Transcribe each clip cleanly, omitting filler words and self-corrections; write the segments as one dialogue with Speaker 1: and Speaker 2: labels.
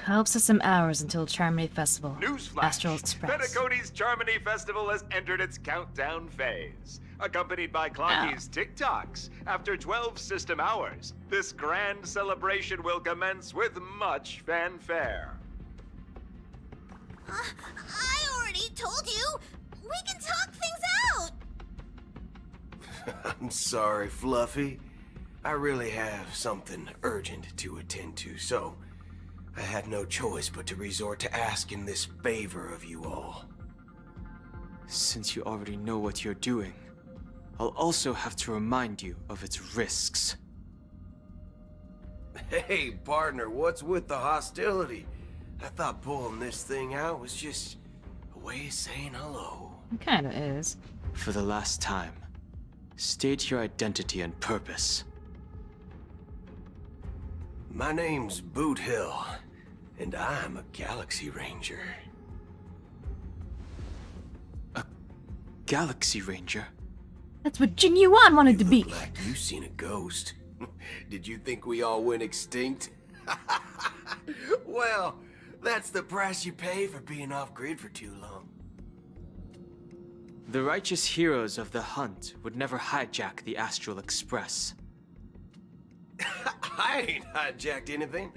Speaker 1: Hopes of some hours until Charmony Festival.
Speaker 2: Newsflash!
Speaker 1: Astral Express.
Speaker 2: Petticoat's Charmony Festival has entered its countdown phase. Accompanied by Clocky's TikToks, after 12 system hours, this grand celebration will commence with much fanfare.
Speaker 3: I already told you! We can talk things out!
Speaker 4: I'm sorry, Fluffy. I really have something urgent to attend to, so I had no choice but to resort to asking this favor of you all.
Speaker 5: Since you already know what you're doing, I'll also have to remind you of its risks.
Speaker 4: Hey, partner, what's with the hostility? I thought pulling this thing out was just a way of saying hello.
Speaker 1: It kinda is.
Speaker 5: For the last time, state your identity and purpose.
Speaker 4: My name's Boot Hill, and I'm a Galaxy Ranger.
Speaker 5: A Galaxy Ranger?
Speaker 1: That's what Jin Yuan wanted to
Speaker 4: You
Speaker 1: be.
Speaker 4: look like you seen a ghost. Did you think we all went extinct? Well, that's the price you pay for being off-grid for too long.
Speaker 5: The righteous heroes of the hunt would never hijack the Astral Express.
Speaker 4: I ain't hijacked anything.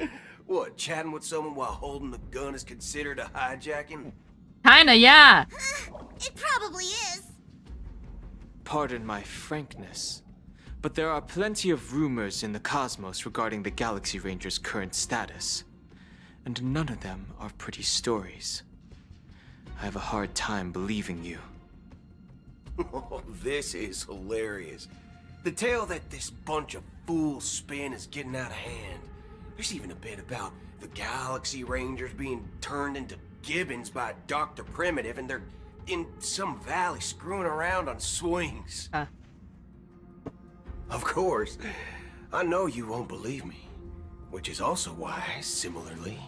Speaker 4: What, chatting with someone while holding the gun is considered a hijacking?
Speaker 1: Kinda, yeah.
Speaker 3: It probably is.
Speaker 5: Pardon my frankness, but there are plenty of rumors in the cosmos regarding the Galaxy Ranger's current status, and none of them are pretty stories. I have a hard time believing you.
Speaker 4: Oh, this is hilarious. The tale that this bunch of fools spin is getting out of hand. There's even a bit about the Galaxy Rangers being turned into gibbons by Dr. Primitive, and they're in some valley screwing around on swings. Of course, I know you won't believe me, which is also why, similarly,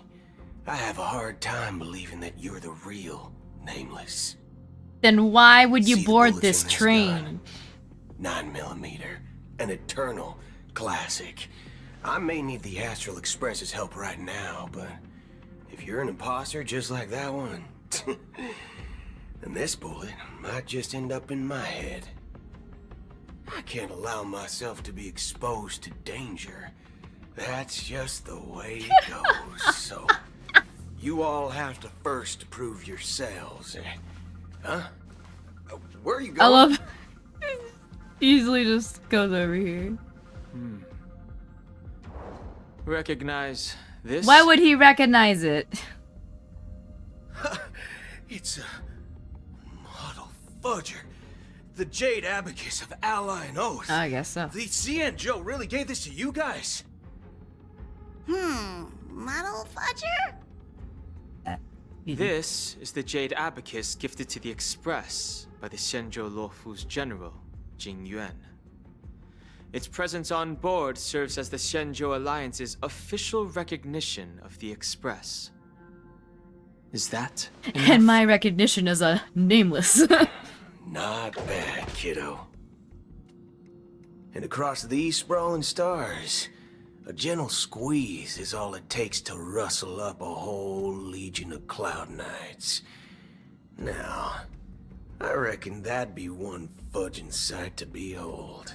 Speaker 4: I have a hard time believing that you're the real Nameless.
Speaker 1: Then why would you
Speaker 4: See the
Speaker 1: board
Speaker 4: bullets
Speaker 1: this
Speaker 4: in this
Speaker 1: train?
Speaker 4: gun? 9mm, an eternal classic. I may need the Astral Express's help right now, but if you're an imposter just like that one, then this bullet might just end up in my head. I can't allow myself to be exposed to danger. That's just the way it goes. So, you all have to first prove yourselves. Huh? Where are you going?
Speaker 1: I love easily just goes over here.
Speaker 5: Recognize this?
Speaker 1: Why would he recognize it?
Speaker 4: It's a model fudger. The Jade Abacus of Ally and Oath.
Speaker 1: I guess so.
Speaker 4: The CN Joe really gave this to you guys?
Speaker 3: Model fudger?
Speaker 5: This is the Jade Abacus gifted to the Express by the Shenzhou Luofu's general, Jing Yuan. Its presence on board serves as the Shenzhou Alliance's official recognition of the Express. Is that enough?
Speaker 1: And my recognition as a nameless.
Speaker 4: Not bad, kiddo. And across these sprawling stars, a gentle squeeze is all it takes to rustle up a whole legion of Cloud Knights. Now, I reckon that'd be one fudging sight to behold.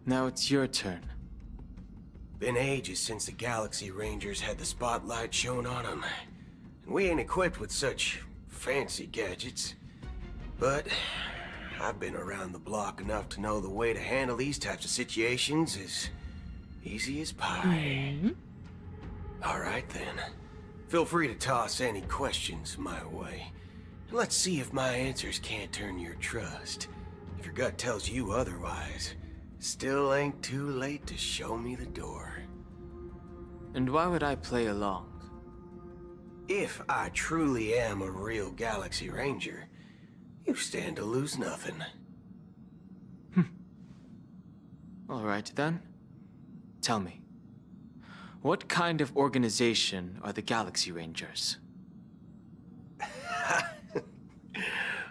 Speaker 5: Now it's your turn.
Speaker 4: Been ages since the Galaxy Rangers had the spotlight shown on them. And we ain't equipped with such fancy gadgets. But I've been around the block enough to know the way to handle these types of situations is easy as pie. All right then. Feel free to toss any questions my way. And let's see if my answers can't turn your trust. If your gut tells you otherwise, still ain't too late to show me the door.
Speaker 5: And why would I play along?
Speaker 4: If I truly am a real Galaxy Ranger, you stand to lose nothing.
Speaker 5: All right then. Tell me, what kind of organization are the Galaxy Rangers?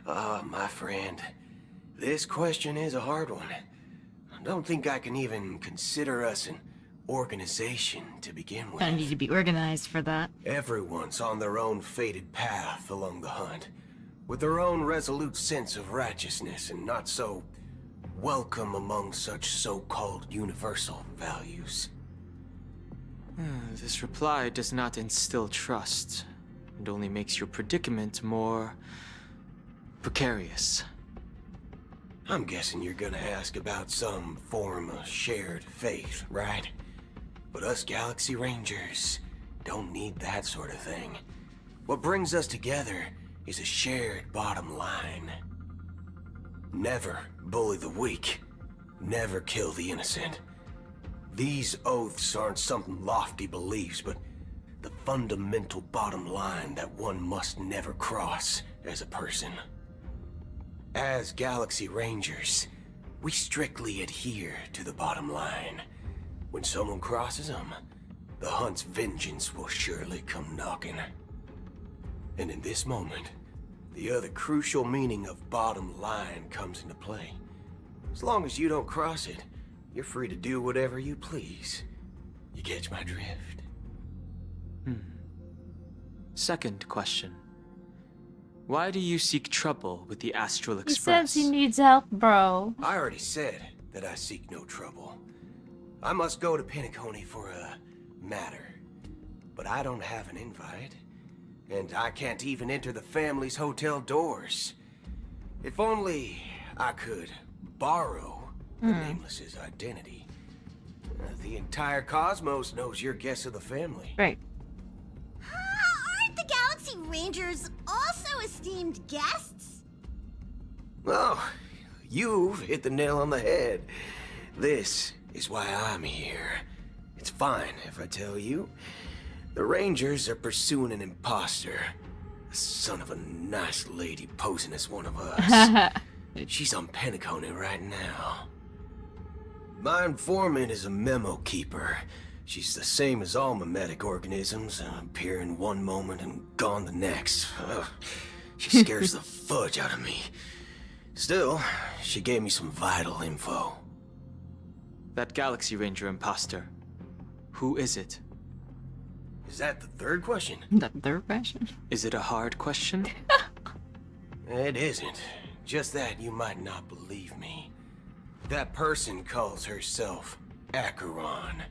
Speaker 4: My friend, this question is a hard one. I don't think I can even consider us an organization to begin with.
Speaker 1: I need to be organized for that.
Speaker 4: Everyone's on their own fated path along the hunt, with their own resolute sense of righteousness and not so welcome among such so-called universal values.
Speaker 5: This reply does not instill trust. It only makes your predicament more precarious.
Speaker 4: I'm guessing you're gonna ask about some form of shared faith, right? But us Galaxy Rangers don't need that sort of thing. What brings us together is a shared bottom line. Never bully the weak. Never kill the innocent. These oaths aren't some lofty beliefs, but the fundamental bottom line that one must never cross as a person. As Galaxy Rangers, we strictly adhere to the bottom line. When someone crosses them, the hunt's vengeance will surely come knocking. And in this moment, the other crucial meaning of bottom line comes into play. As long as you don't cross it, you're free to do whatever you please. You catch my drift?
Speaker 5: Second question. Why do you seek trouble with the Astral
Speaker 1: He
Speaker 5: Express?
Speaker 1: says he needs help, bro.
Speaker 4: I already said that I seek no trouble. I must go to Penacony for a matter. But I don't have an invite. And I can't even enter the family's hotel doors. If only I could borrow the Nameless's identity. The entire cosmos knows you're guest of the family.
Speaker 1: Right.
Speaker 3: Aren't the Galaxy Rangers also esteemed guests?
Speaker 4: Oh, you've hit the nail on the head. This is why I'm here. It's fine if I tell you. The Rangers are pursuing an imposter. A son of a nice lady posing as one of us. She's on Penacony right now. My informant is a memo keeper. She's the same as all mimetic organisms, appear in one moment and gone the next. She scares the fudge out of me. Still, she gave me some vital info.
Speaker 5: That Galaxy Ranger imposter. Who is it?
Speaker 4: Is that the third question?
Speaker 1: That third question.
Speaker 5: Is it a hard question?
Speaker 4: It isn't. Just that you might not believe me. That person calls herself Acheron.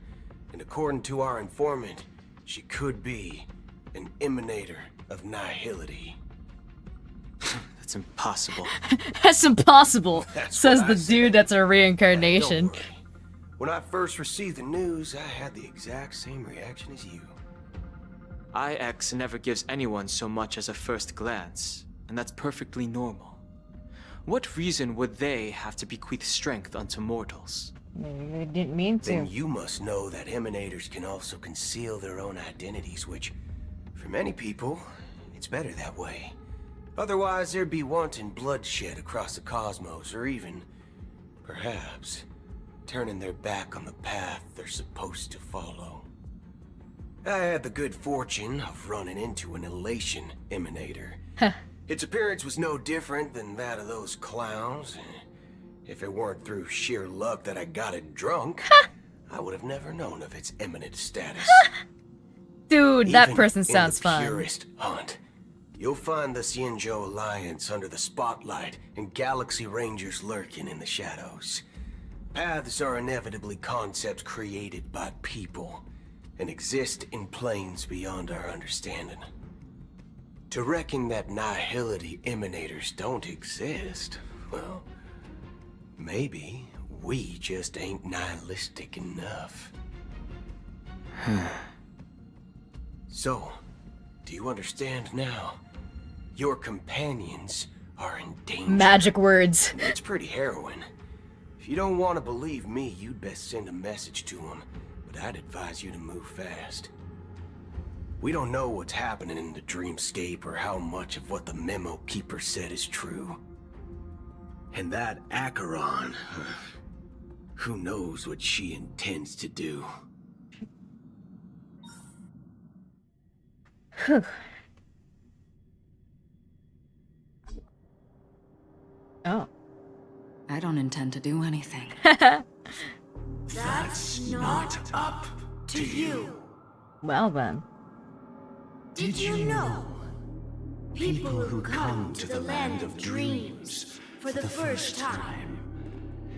Speaker 4: And according to our informant, she could be an emanator of nihility.
Speaker 5: That's impossible.
Speaker 1: That's impossible,
Speaker 4: That's
Speaker 1: says
Speaker 4: what I
Speaker 1: the
Speaker 4: said.
Speaker 1: dude that's a
Speaker 4: Don't
Speaker 1: reincarnation.
Speaker 4: worry. When I first received the news, I had the exact same reaction as you.
Speaker 5: IX never gives anyone so much as a first glance, and that's perfectly normal. What reason would they have to bequeath strength unto mortals?
Speaker 1: Maybe they didn't mean
Speaker 4: Then
Speaker 1: to.
Speaker 4: you must know that emanators can also conceal their own identities, which, for many people, it's better that way. Otherwise, there'd be wanton bloodshed across the cosmos, or even, perhaps, turning their back on the path they're supposed to follow. I had the good fortune of running into an elation emanator. Its appearance was no different than that of those clowns. If it weren't through sheer luck that I got it drunk, I would have never known of its eminent status.
Speaker 1: Dude, that
Speaker 4: Even
Speaker 1: person
Speaker 4: in
Speaker 1: sounds
Speaker 4: the
Speaker 1: fun.
Speaker 4: purest hunt, you'll find the Xianzhou Alliance under the spotlight and Galaxy Rangers lurking in the shadows. Paths are inevitably concepts created by people and exist in planes beyond our understanding. To reckon that nihility emanators don't exist, well, maybe we just ain't nihilistic enough. So, do you understand now? Your companions are in danger.
Speaker 1: Magic words.
Speaker 4: It's pretty harrowing. If you don't want to believe me, you'd best send a message to them, but I'd advise you to move fast. We don't know what's happening in the dreamscape or how much of what the memo keeper said is true. And that Acheron, who knows what she intends to do.
Speaker 1: Oh.
Speaker 6: I don't intend to do anything. That's not up to you.
Speaker 1: Well then.
Speaker 6: Did you know? People who come to the land of dreams for the first time,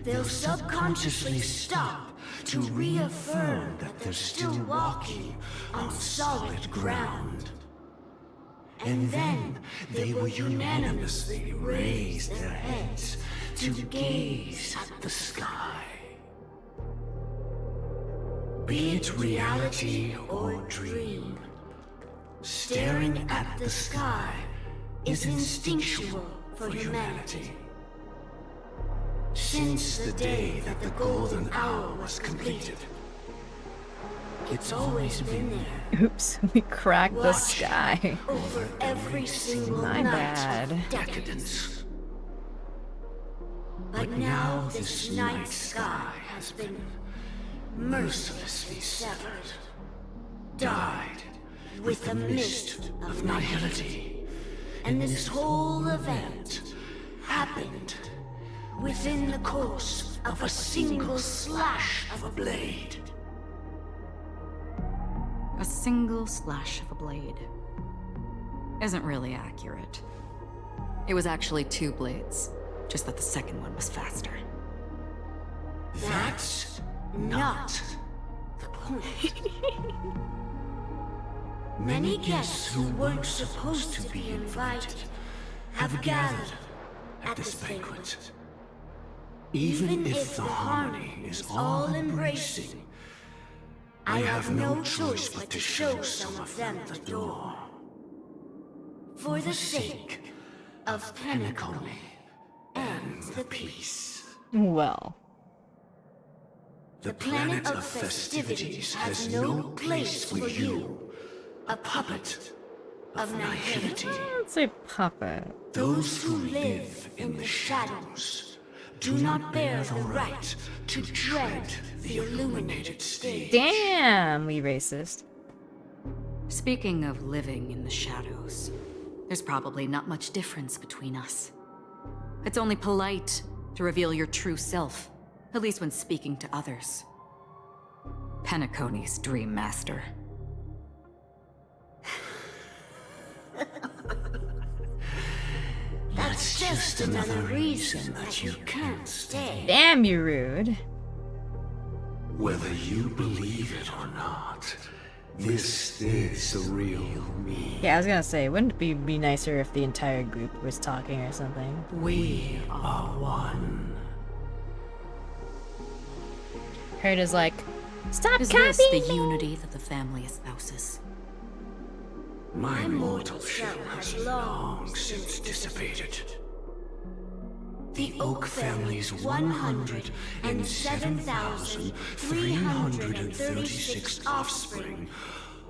Speaker 6: they'll subconsciously stop to reaffirm that they're still walking on solid ground. And then they will unanimously raise their heads to gaze at the sky. Be it reality or dream, staring at the sky is instinctual for humanity. Since the day that the golden hour was completed, it's always been there.
Speaker 1: Oops, we cracked the sky.
Speaker 6: Over every single
Speaker 1: My
Speaker 6: night
Speaker 1: bad.
Speaker 6: of decadence. But now this night sky has been mercilessly severed, dyed with the mist of nihility. And this whole event happened within the course of a single slash of a blade.
Speaker 7: A single slash of a blade. Isn't really accurate. It was actually 2 blades, just that the second one was faster.
Speaker 6: That's not the point. Many guests who weren't supposed to be invited have gathered at this banquet. Even if the harmony is all-embracing, I have no choice but to show some of them the door. For the sake of Penacony and the peace.
Speaker 1: Well.
Speaker 6: The planet of festivities has no place for you, a puppet of nihility.
Speaker 1: Let's say puppet.
Speaker 6: Those who live in the shadows do not bear the right to tread the illuminated stage.
Speaker 1: Damn, we racist.
Speaker 7: Speaking of living in the shadows, there's probably not much difference between us. It's only polite to reveal your true self, at least when speaking to others. Penacony's Dream Master.
Speaker 6: That's just another reason that you can't stay.
Speaker 1: Damn, you rude.
Speaker 6: Whether you believe it or not, this is the real me.
Speaker 1: Yeah, I was gonna say, wouldn't it be nicer if the entire group was talking or something?
Speaker 6: We are one.
Speaker 1: Heard is like, stop
Speaker 7: Is
Speaker 1: copying
Speaker 7: this the
Speaker 1: me!
Speaker 7: unity that the family espouses?
Speaker 6: My mortal shell has long since dissipated. The Oak family's 107,336 offspring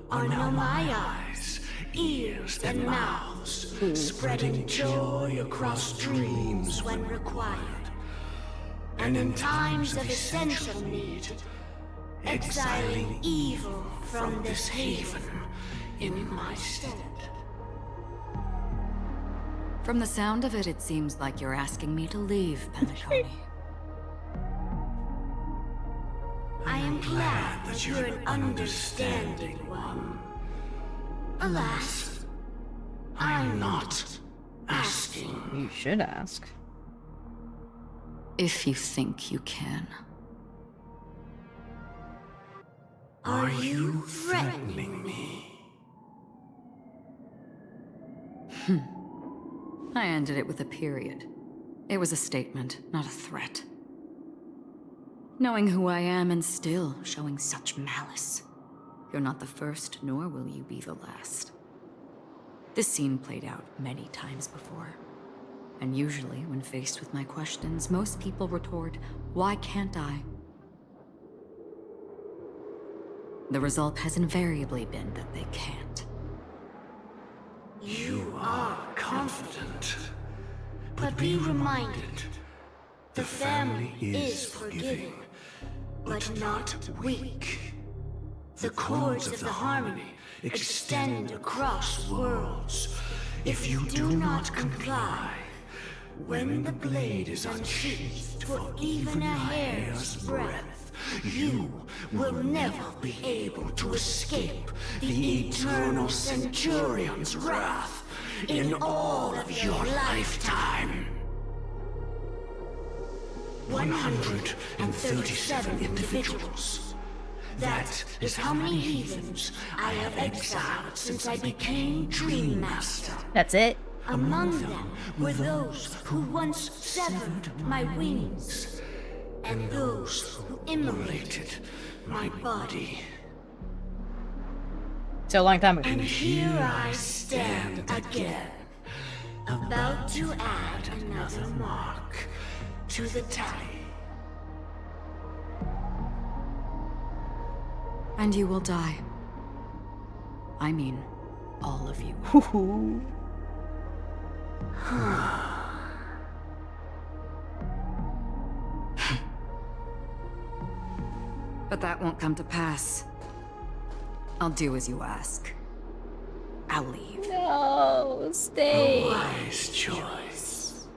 Speaker 6: are now my eyes, ears, and mouths, spreading joy across dreams when required. And in times of essential need, exiling evil from this haven in my stead.
Speaker 7: From the sound of it, it seems like you're asking me to leave, Penacony.
Speaker 6: I am glad that you're an understanding one. Alas, I'm not asking.
Speaker 1: You should ask.
Speaker 7: If you think you can.
Speaker 6: Are you threatening me?
Speaker 7: I ended it with a period. It was a statement, not a threat. Knowing who I am and still showing such malice. You're not the first, nor will you be the last. This scene played out many times before. And usually, when faced with my questions, most people retort, "Why can't I?" The result has invariably been that they can't.
Speaker 6: You are confident. But be reminded, the family is forgiving, but not weak. The cords of the harmony extend across worlds. If you do not comply, when the blade is unsheathed for even a hair's breadth, you will never be able to escape the eternal Centurion's wrath in all of your lifetime. 137 individuals. That is how many heathens I have exiled since I became Dream Master.
Speaker 1: That's it?
Speaker 6: Among them were those who once severed my wings, and those who immolated my body.
Speaker 1: So a long time ago.
Speaker 6: And here I stand again, about to add another mark to the tally.
Speaker 7: And you will die. I mean, all of you. But that won't come to pass. I'll do as you ask. I'll leave.
Speaker 1: No, stay.
Speaker 6: Wise choice.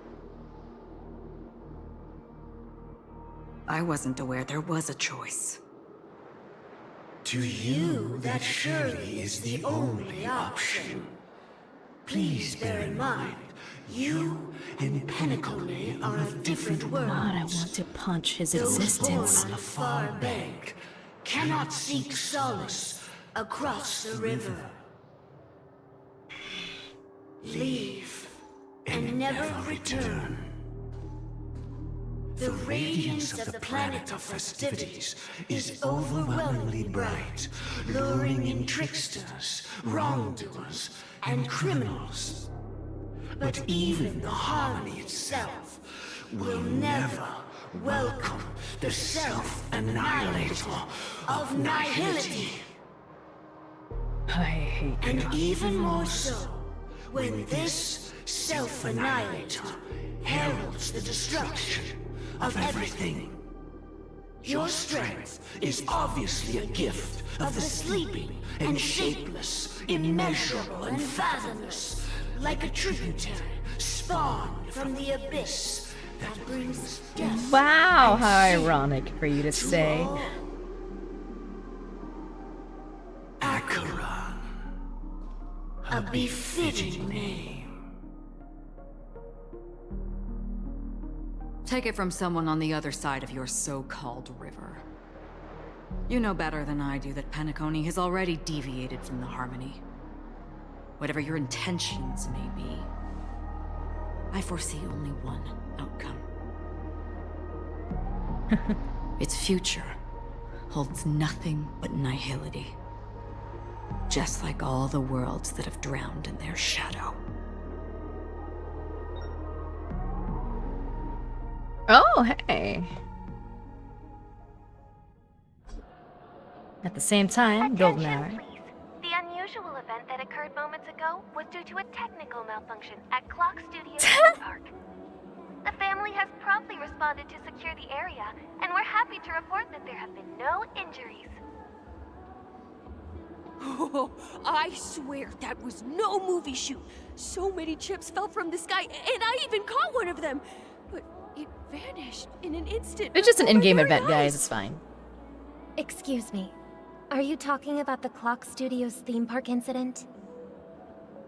Speaker 7: I wasn't aware there was a choice.
Speaker 6: To you, that surely is the only option. Please bear in mind, you and Penacony are of different worlds.
Speaker 1: God, I want to punch his
Speaker 6: Those
Speaker 1: existence.
Speaker 6: born on a far bank cannot seek solace across the river. Leave and never return. The radiance of the planet of festivities is overwhelmingly bright, luring in tricksters, wrongdoers, and criminals. But even the harmony itself will never welcome the self-annihilator of nihility.
Speaker 1: I hate you.
Speaker 6: And even more so, when this self-annihilator heralds the destruction of everything. Your strength is obviously a gift of the sleeping and shapeless, immeasurable and fathomless, like a tributary spawned from the abyss that brings death.
Speaker 1: Wow,
Speaker 6: and
Speaker 1: how
Speaker 6: sin
Speaker 1: ironic for you to say.
Speaker 6: all. Acheron, a befitting name.
Speaker 7: Take it from someone on the other side of your so-called river. You know better than I do that Penacony has already deviated from the harmony. Whatever your intentions may be, I foresee only one outcome. Its future holds nothing but nihility. Just like all the worlds that have drowned in their shadow.
Speaker 1: Oh, hey. At the same time, golden hour.
Speaker 8: Attention, please. The unusual event that occurred moments ago was due to a technical malfunction at Clock Studios Theme Park. The family has promptly responded to secure the area, and we're happy to report that there have been no injuries.
Speaker 9: Oh, I swear that was no movie shoot. So many chips fell from the sky, and I even caught one of them. But it vanished in an instant.
Speaker 1: It's just an
Speaker 9: before my
Speaker 1: in-game
Speaker 9: very
Speaker 1: event, guys.
Speaker 9: eyes.
Speaker 1: It's fine.
Speaker 8: Excuse me. Are you talking about the Clock Studios theme park incident?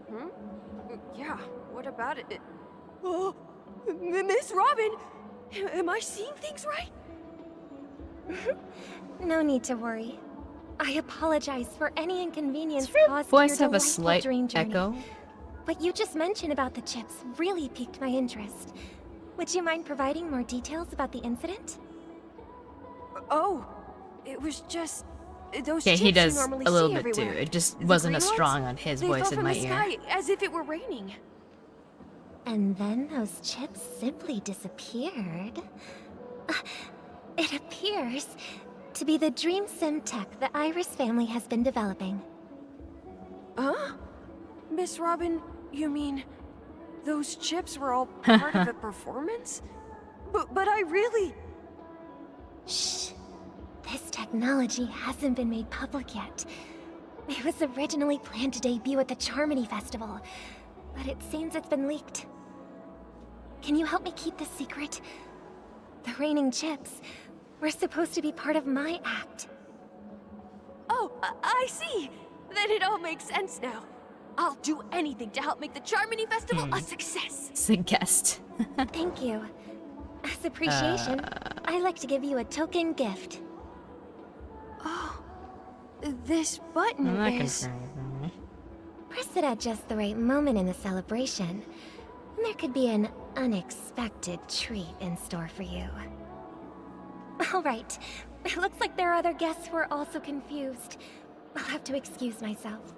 Speaker 9: Hmm? Yeah, what about it? Oh, Miss Robin! Am I seeing things right?
Speaker 8: No need to worry. I apologize for any inconvenience
Speaker 1: Does your
Speaker 8: caused to
Speaker 1: voice
Speaker 8: your
Speaker 1: have a
Speaker 8: delightful
Speaker 1: slight
Speaker 8: dream journey.
Speaker 1: echo?
Speaker 8: What you just mentioned about the chips really piqued my interest. Would you mind providing more details about the incident?
Speaker 9: Oh, it was just those
Speaker 1: Okay,
Speaker 9: chips
Speaker 1: he does
Speaker 9: you normally
Speaker 1: a little
Speaker 9: see
Speaker 1: bit too.
Speaker 9: everywhere.
Speaker 1: It just
Speaker 9: The
Speaker 1: wasn't
Speaker 9: green
Speaker 1: as
Speaker 9: ones?
Speaker 1: strong on his
Speaker 9: They
Speaker 1: voice
Speaker 9: fell
Speaker 1: in
Speaker 9: from
Speaker 1: my
Speaker 9: the
Speaker 1: ear.
Speaker 9: sky as if it were raining.
Speaker 8: And then those chips simply disappeared. It appears to be the dream sim tech the Iris family has been developing.
Speaker 9: Huh? Miss Robin, you mean those chips were all part of a performance? But I really...
Speaker 8: Shh. This technology hasn't been made public yet. It was originally planned to debut at the Charmony Festival, but it seems it's been leaked. Can you help me keep this secret? The raining chips, We're supposed to be part of my act.
Speaker 9: Oh, I see. Then it all makes sense now. I'll do anything to help make the Charmony Festival a success.
Speaker 1: It's a guest.
Speaker 8: Thank you. As appreciation, I'd like to give you a token gift.
Speaker 9: Oh, this button
Speaker 1: I'm not
Speaker 9: is...
Speaker 1: confirmed.
Speaker 8: Press it at just the right moment in the celebration, and there could be an unexpected treat in store for you. All right. It looks like there are other guests who are also confused. I'll have to excuse myself.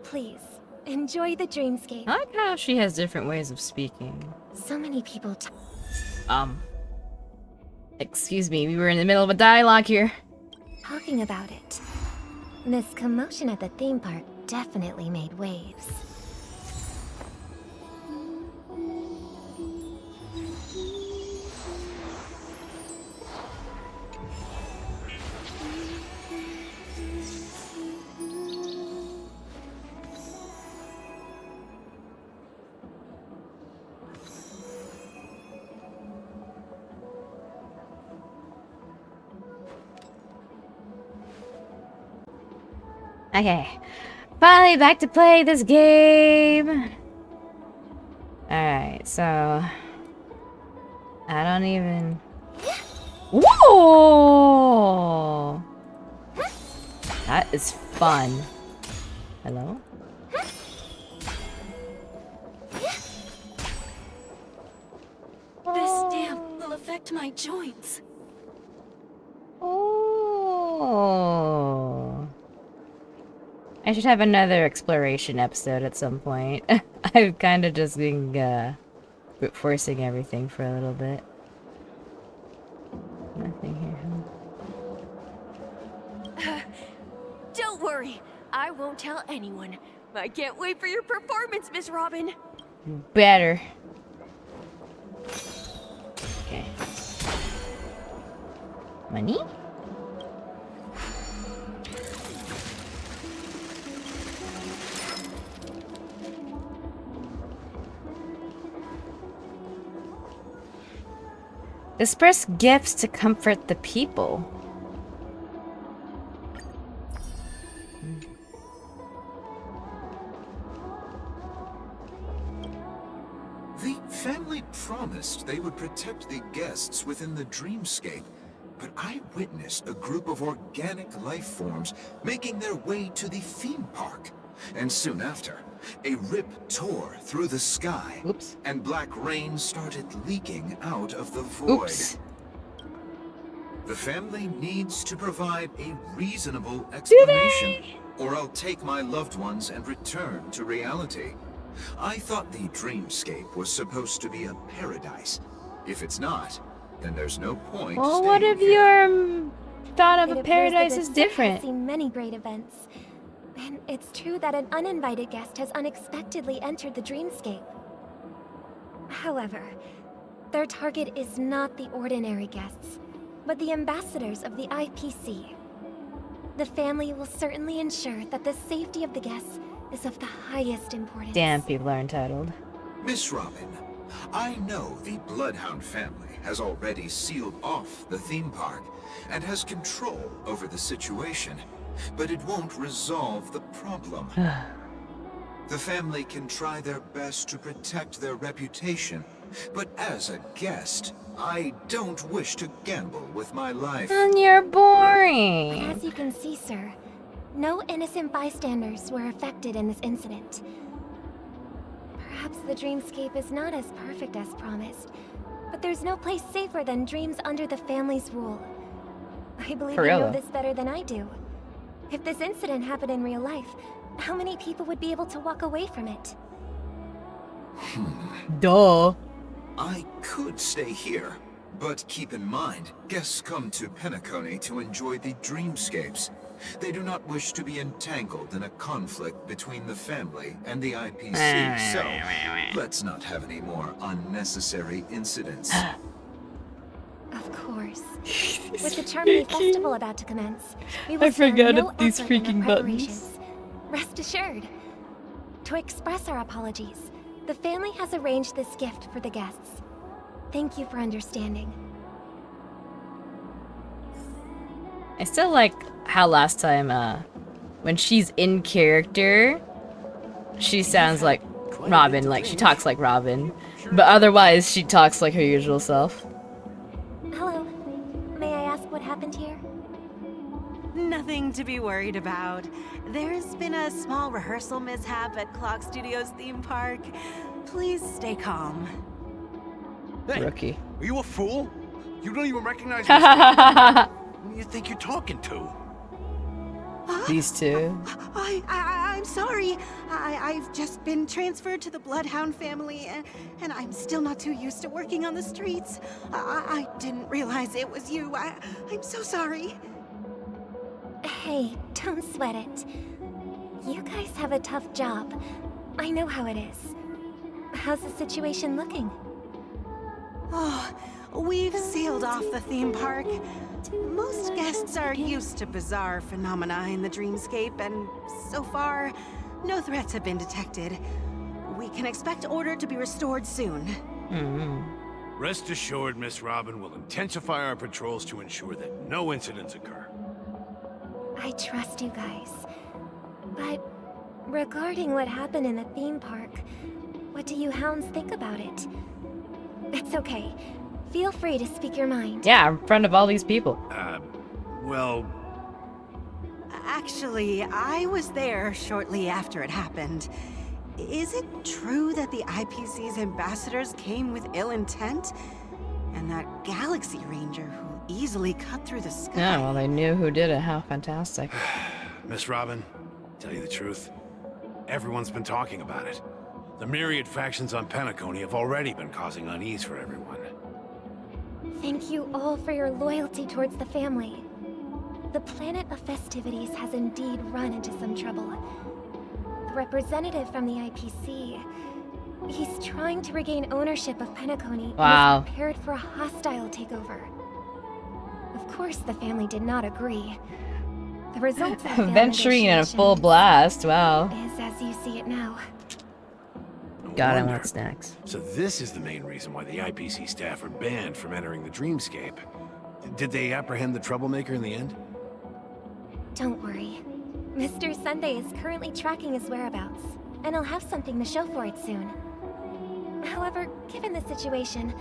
Speaker 8: Please, enjoy the dreamscape.
Speaker 1: I like how she has different ways of speaking.
Speaker 8: So many people
Speaker 1: Excuse me, we were in the middle of a dialogue here.
Speaker 8: talking about it. This commotion at the theme park definitely made waves.
Speaker 1: Okay. Finally back to play this game. Alright, so... I don't even... Whoa! That is fun. Hello?
Speaker 7: This stamp will affect my joints.
Speaker 1: Oh. I should have another exploration episode at some point. I've kind of just been brute forcing everything for a little bit. Nothing here.
Speaker 9: Don't worry, I won't tell anyone. I can't wait for your performance, Miss Robin.
Speaker 1: Better. Okay. Money? Disperse gifts to comfort the people.
Speaker 10: The family promised they would protect the guests within the dreamscape, but I witnessed a group of organic life forms making their way to the theme park. And soon after, a rip tore through the sky.
Speaker 1: Oops.
Speaker 10: And black rain started leaking out of the void.
Speaker 1: Oops.
Speaker 10: The family needs to provide a reasonable explanation, or I'll take my loved ones and return to reality. I thought the dreamscape was supposed to be a paradise. If it's not, then there's no point
Speaker 1: Well,
Speaker 10: staying
Speaker 1: what if
Speaker 10: here.
Speaker 1: your thought of
Speaker 8: It
Speaker 1: a
Speaker 8: appears that
Speaker 1: paradise
Speaker 8: this
Speaker 1: is
Speaker 8: city has
Speaker 1: different?
Speaker 8: seen many great events. And it's true that an uninvited guest has unexpectedly entered the dreamscape. However, their target is not the ordinary guests, but the ambassadors of the IPC. The family will certainly ensure that the safety of the guests is of the highest importance.
Speaker 1: Damn, people are entitled.
Speaker 10: Miss Robin, I know the Bloodhound family has already sealed off the theme park and has control over the situation, but it won't resolve the problem. The family can try their best to protect their reputation, but as a guest, I don't wish to gamble with my life.
Speaker 1: And you're boring.
Speaker 8: As you can see, sir, no innocent bystanders were affected in this incident. Perhaps the dreamscape is not as perfect as promised, but there's no place safer than dreams under the family's rule. I believe
Speaker 1: For
Speaker 8: you
Speaker 1: real,
Speaker 8: know
Speaker 1: though.
Speaker 8: this better than I do. If this incident happened in real life, how many people would be able to walk away from it?
Speaker 1: Duh.
Speaker 10: I could stay here, but keep in mind, guests come to Penacony to enjoy the dreamscapes. They do not wish to be entangled in a conflict between the family and the IPC, so let's not have any more unnecessary incidents.
Speaker 8: Of course. With the Charmony Festival about to commence, we will
Speaker 1: I
Speaker 8: spare
Speaker 1: forgot
Speaker 8: no
Speaker 1: of these
Speaker 8: effort in our
Speaker 1: freaking buttons.
Speaker 8: preparations. Rest assured. To express our apologies, the family has arranged this gift for the guests. Thank you for understanding.
Speaker 1: I still like how last time, when she's in character, she sounds like Robin, like she talks like Robin. But otherwise, she talks like her usual self.
Speaker 8: Hello. May I ask what happened here?
Speaker 11: Nothing to be worried about. There's been a small rehearsal mishap at Clock Studios theme park. Please stay calm.
Speaker 12: Hey,
Speaker 1: Rookie.
Speaker 12: are you a fool? You don't even recognize me. Who do you think you're talking to?
Speaker 1: These two.
Speaker 11: I'm sorry. I've just been transferred to the Bloodhound family, and I'm still not too used to working on the streets. I didn't realize it was you. I'm so sorry.
Speaker 8: Hey, don't sweat it. You guys have a tough job. I know how it is. How's the situation looking?
Speaker 11: Oh, we've sealed off the theme park. Most guests are used to bizarre phenomena in the dreamscape, and so far, no threats have been detected. We can expect order to be restored soon.
Speaker 12: Rest assured, Miss Robin will intensify our patrols to ensure that no incidents occur.
Speaker 8: I trust you guys. But regarding what happened in the theme park, what do you hounds think about it? It's okay. Feel free to speak your mind.
Speaker 1: Yeah, in front of all these people.
Speaker 12: Well...
Speaker 11: Actually, I was there shortly after it happened. Is it true that the IPC's ambassadors came with ill intent? And that Galaxy Ranger who easily cut through the sky?
Speaker 1: Yeah, well, they knew who did it. How fantastic.
Speaker 12: Miss Robin, tell you the truth, everyone's been talking about it. The myriad factions on Penacony have already been causing unease for everyone.
Speaker 8: Thank you all for your loyalty towards the family. The planet of festivities has indeed run into some trouble. The representative from the IPC, he's trying to regain ownership of Penacony
Speaker 1: Wow.
Speaker 8: and is prepared for a hostile takeover. Of course, the family did not agree. The result of the
Speaker 1: Venturing in a full
Speaker 8: negotiations
Speaker 1: blast. Wow.
Speaker 8: is as you see it now.
Speaker 1: God, I
Speaker 12: wonder.
Speaker 1: want snacks.
Speaker 12: So this is the main reason why the IPC staff are banned from entering the dreamscape. Did they apprehend the troublemaker in the end?
Speaker 8: Don't worry. Mr. Sunday is currently tracking his whereabouts, and I'll have something to show for it soon. However, given the situation,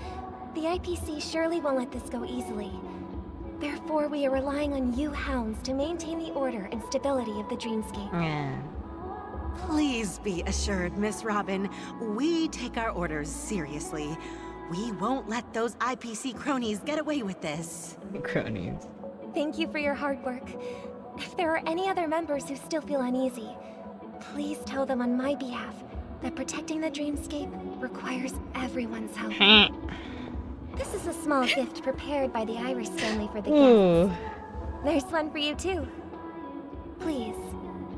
Speaker 8: the IPC surely won't let this go easily. Therefore, we are relying on you hounds to maintain the order and stability of the dreamscape.
Speaker 1: Yeah.
Speaker 11: Please be assured, Miss Robin, we take our orders seriously. We won't let those IPC cronies get away with this.
Speaker 1: Cronies.
Speaker 8: Thank you for your hard work. If there are any other members who still feel uneasy, please tell them on my behalf that protecting the dreamscape requires everyone's help. This is a small gift prepared by the Irish family for the guests. There's one for you too. Please,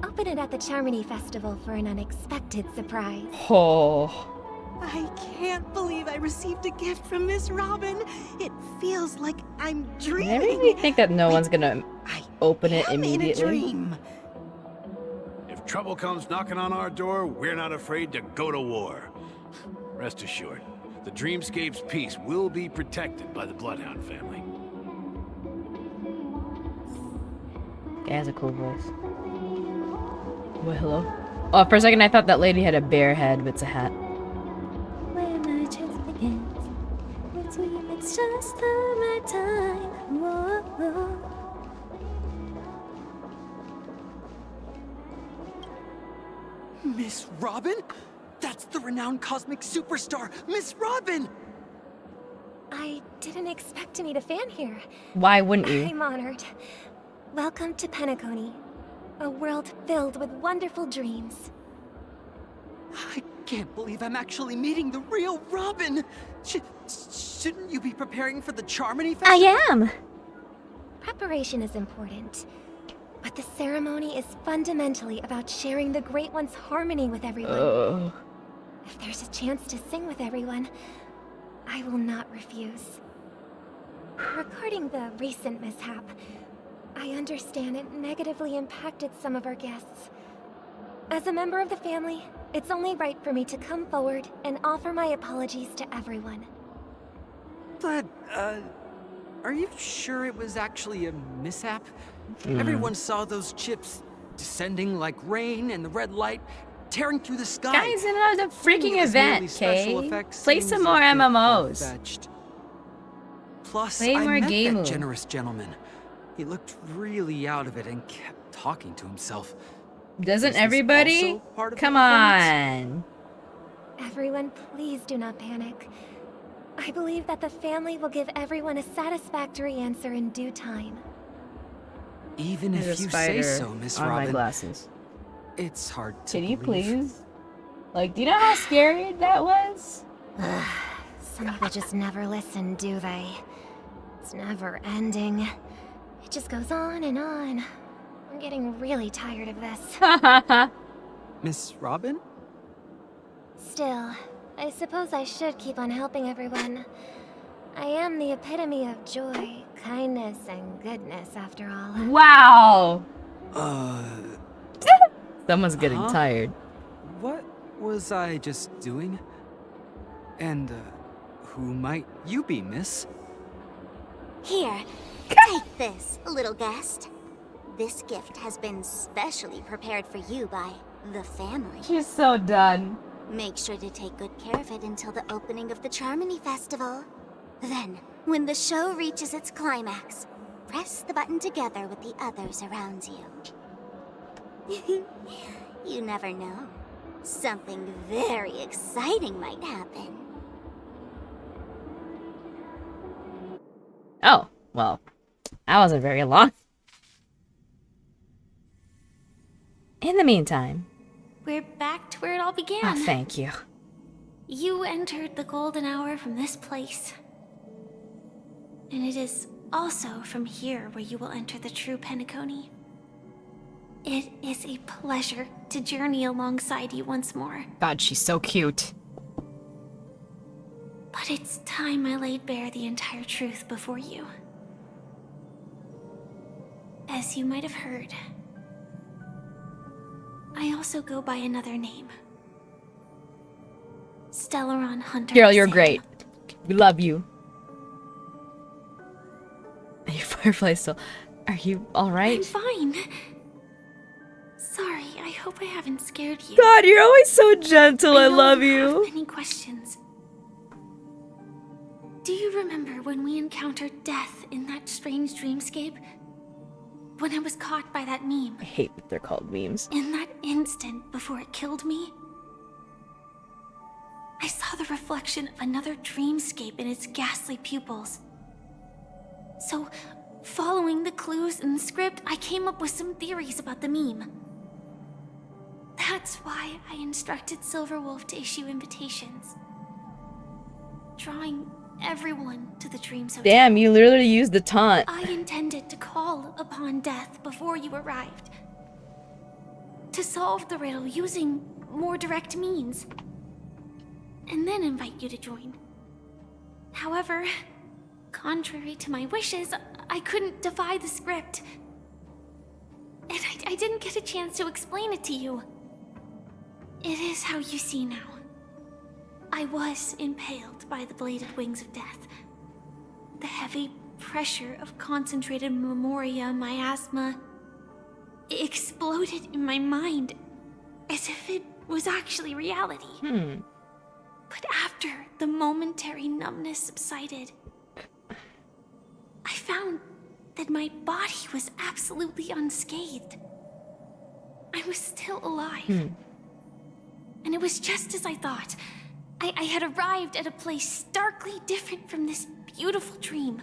Speaker 8: open it at the Charmony Festival for an unexpected surprise.
Speaker 1: Oh.
Speaker 11: I can't believe I received a gift from Miss Robin. It feels like I'm dreaming.
Speaker 1: Maybe we think that no one's gonna open it
Speaker 11: I'm
Speaker 1: immediately.
Speaker 11: in a dream.
Speaker 12: If trouble comes knocking on our door, we're not afraid to go to war. Rest assured, the dreamscape's peace will be protected by the Bloodhound family.
Speaker 1: Guy has a cool voice. Well, hello. Oh, for a second I thought that lady had a bear head, but it's a hat. When my chance begins, it's just the right time. Whoa.
Speaker 13: Miss Robin? That's the renowned cosmic superstar, Miss Robin!
Speaker 8: I didn't expect to meet a fan here.
Speaker 1: Why wouldn't you?
Speaker 8: I'm honored. Welcome to Penacony, a world filled with wonderful dreams.
Speaker 13: I can't believe I'm actually meeting the real Robin! Shouldn't you be preparing for the Charmony Festival?
Speaker 8: I am! Preparation is important, but the ceremony is fundamentally about sharing the Great One's harmony with everyone. If there's a chance to sing with everyone, I will not refuse. Regarding the recent mishap, I understand it negatively impacted some of our guests. As a member of the family, it's only right for me to come forward and offer my apologies to everyone.
Speaker 13: But, are you sure it was actually a mishap? Everyone saw those chips descending like rain and the red light tearing through the sky.
Speaker 1: Guys, another freaking
Speaker 13: It was merely
Speaker 1: event,
Speaker 13: special
Speaker 1: okay?
Speaker 13: effects
Speaker 1: Play
Speaker 13: seems
Speaker 1: some
Speaker 13: a
Speaker 1: more
Speaker 13: bit
Speaker 1: MMOs.
Speaker 13: far-fetched. Plus,
Speaker 1: Play
Speaker 13: I
Speaker 1: more
Speaker 13: met
Speaker 1: game
Speaker 13: that
Speaker 1: mode.
Speaker 13: generous gentleman. He looked really out of it and kept talking to himself.
Speaker 1: Doesn't
Speaker 13: Was this
Speaker 1: everybody?
Speaker 13: also part of the
Speaker 1: Come
Speaker 13: performance?
Speaker 1: on.
Speaker 8: Everyone, please do not panic. I believe that the family will give everyone a satisfactory answer in due time.
Speaker 13: Even
Speaker 1: There's
Speaker 13: if
Speaker 1: a
Speaker 13: you say
Speaker 1: spider
Speaker 13: so, Miss
Speaker 1: on my
Speaker 13: Robin.
Speaker 1: glasses.
Speaker 13: It's hard to
Speaker 1: Can you
Speaker 13: believe.
Speaker 1: please? Like, do you know how scary that was?
Speaker 8: Some people just never listen, do they? It's never ending. It just goes on and on. I'm getting really tired of this.
Speaker 13: Miss Robin?
Speaker 8: Still, I suppose I should keep on helping everyone. I am the epitome of joy, kindness, and goodness, after all.
Speaker 1: Wow!
Speaker 13: Uh...
Speaker 1: Someone's getting tired.
Speaker 13: What was I just doing? And, who might you be, miss?
Speaker 3: Here, take this, little guest. This gift has been specially prepared for you by the family.
Speaker 1: She's so done.
Speaker 3: Make sure to take good care of it until the opening of the Charmony Festival. Then, when the show reaches its climax, press the button together with the others around you. You never know. Something very exciting might happen.
Speaker 1: Oh, well, that wasn't very long. In the meantime...
Speaker 14: We're back to where it all began.
Speaker 1: Oh, thank you.
Speaker 14: You entered the golden hour from this place. And it is also from here where you will enter the true Penacony. It is a pleasure to journey alongside you once more.
Speaker 1: God, she's so cute.
Speaker 14: But it's time I laid bare the entire truth before you. As you might have heard, I also go by another name. Stellaron Hunter.
Speaker 1: Girl, you're great. We love you. Hey, Firefly still. Are you alright?
Speaker 14: I'm fine. Sorry, I hope I haven't scared you.
Speaker 1: God, you're always so gentle. I
Speaker 14: know
Speaker 1: love
Speaker 14: have
Speaker 1: you.
Speaker 14: Many questions. Do you remember when we encountered death in that strange dreamscape? When I was caught by that meme?
Speaker 1: I hate that they're called memes.
Speaker 14: In that instant before it killed me, I saw the reflection of another dreamscape in its ghastly pupils. So, following the clues in the script, I came up with some theories about the meme. That's why I instructed Silverwolf to issue invitations, drawing everyone to the Dreams Hotel.
Speaker 1: Damn, you literally used the taunt.
Speaker 14: I intended to call upon death before you arrived, to solve the riddle using more direct means, and then invite you to join. However, contrary to my wishes, I couldn't defy the script, and I didn't get a chance to explain it to you. It is how you see now. I was impaled by the bladed wings of death. The heavy pressure of concentrated memoria miasma exploded in my mind as if it was actually reality. But after the momentary numbness subsided, I found that my body was absolutely unscathed. I was still alive. And it was just as I thought. I had arrived at a place starkly different from this beautiful dream.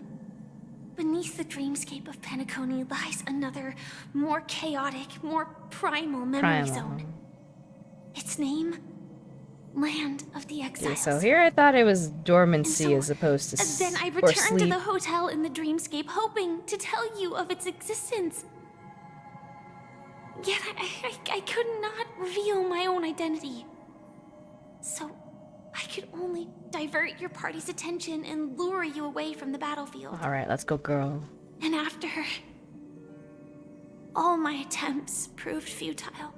Speaker 14: Beneath the dreamscape of Penacony lies another, more chaotic, more primal memory zone. Its name? Land of the Exiles.
Speaker 1: Yeah, so here I thought it was dormancy as opposed to
Speaker 14: Then I
Speaker 1: or
Speaker 14: returned to
Speaker 1: sleep.
Speaker 14: the hotel in the dreamscape, hoping to tell you of its existence. Yet I could not reveal my own identity. So I could only divert your party's attention and lure you away from the battlefield.
Speaker 1: Alright, let's go, girl.
Speaker 14: And after all my attempts proved futile,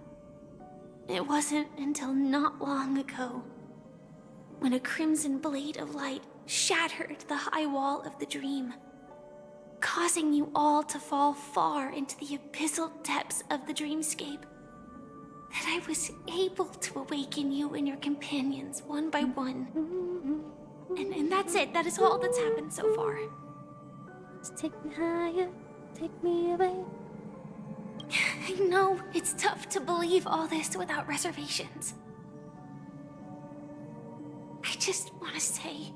Speaker 14: it wasn't until not long ago when a crimson blade of light shattered the high wall of the dream causing you all to fall far into the abyssal depths of the dreamscape. That I was able to awaken you and your companions one by one. And that's it. That is all that's happened so far.
Speaker 1: Just take me higher, take me away.
Speaker 14: I know it's tough to believe all this without reservations. I just want to say,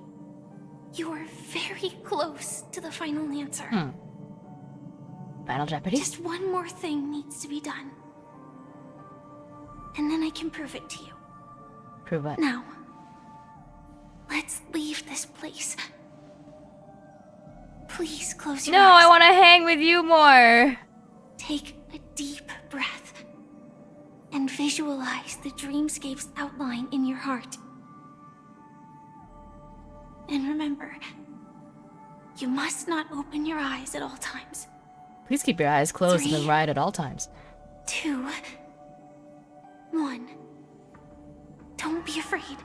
Speaker 14: you are very close to the final answer.
Speaker 1: Final Jeopardy?
Speaker 14: Just one more thing needs to be done. And then I can prove it to you.
Speaker 1: Prove what?
Speaker 14: Now, let's leave this place. Please close your eyes.
Speaker 1: No, I want to hang with you more.
Speaker 14: Take a deep breath and visualize the dreamscape's outline in your heart. And remember, you must not open your eyes at all times.
Speaker 1: Please keep your eyes closed
Speaker 14: 3,
Speaker 1: and ride at all times.
Speaker 14: 2, 1. Don't be afraid.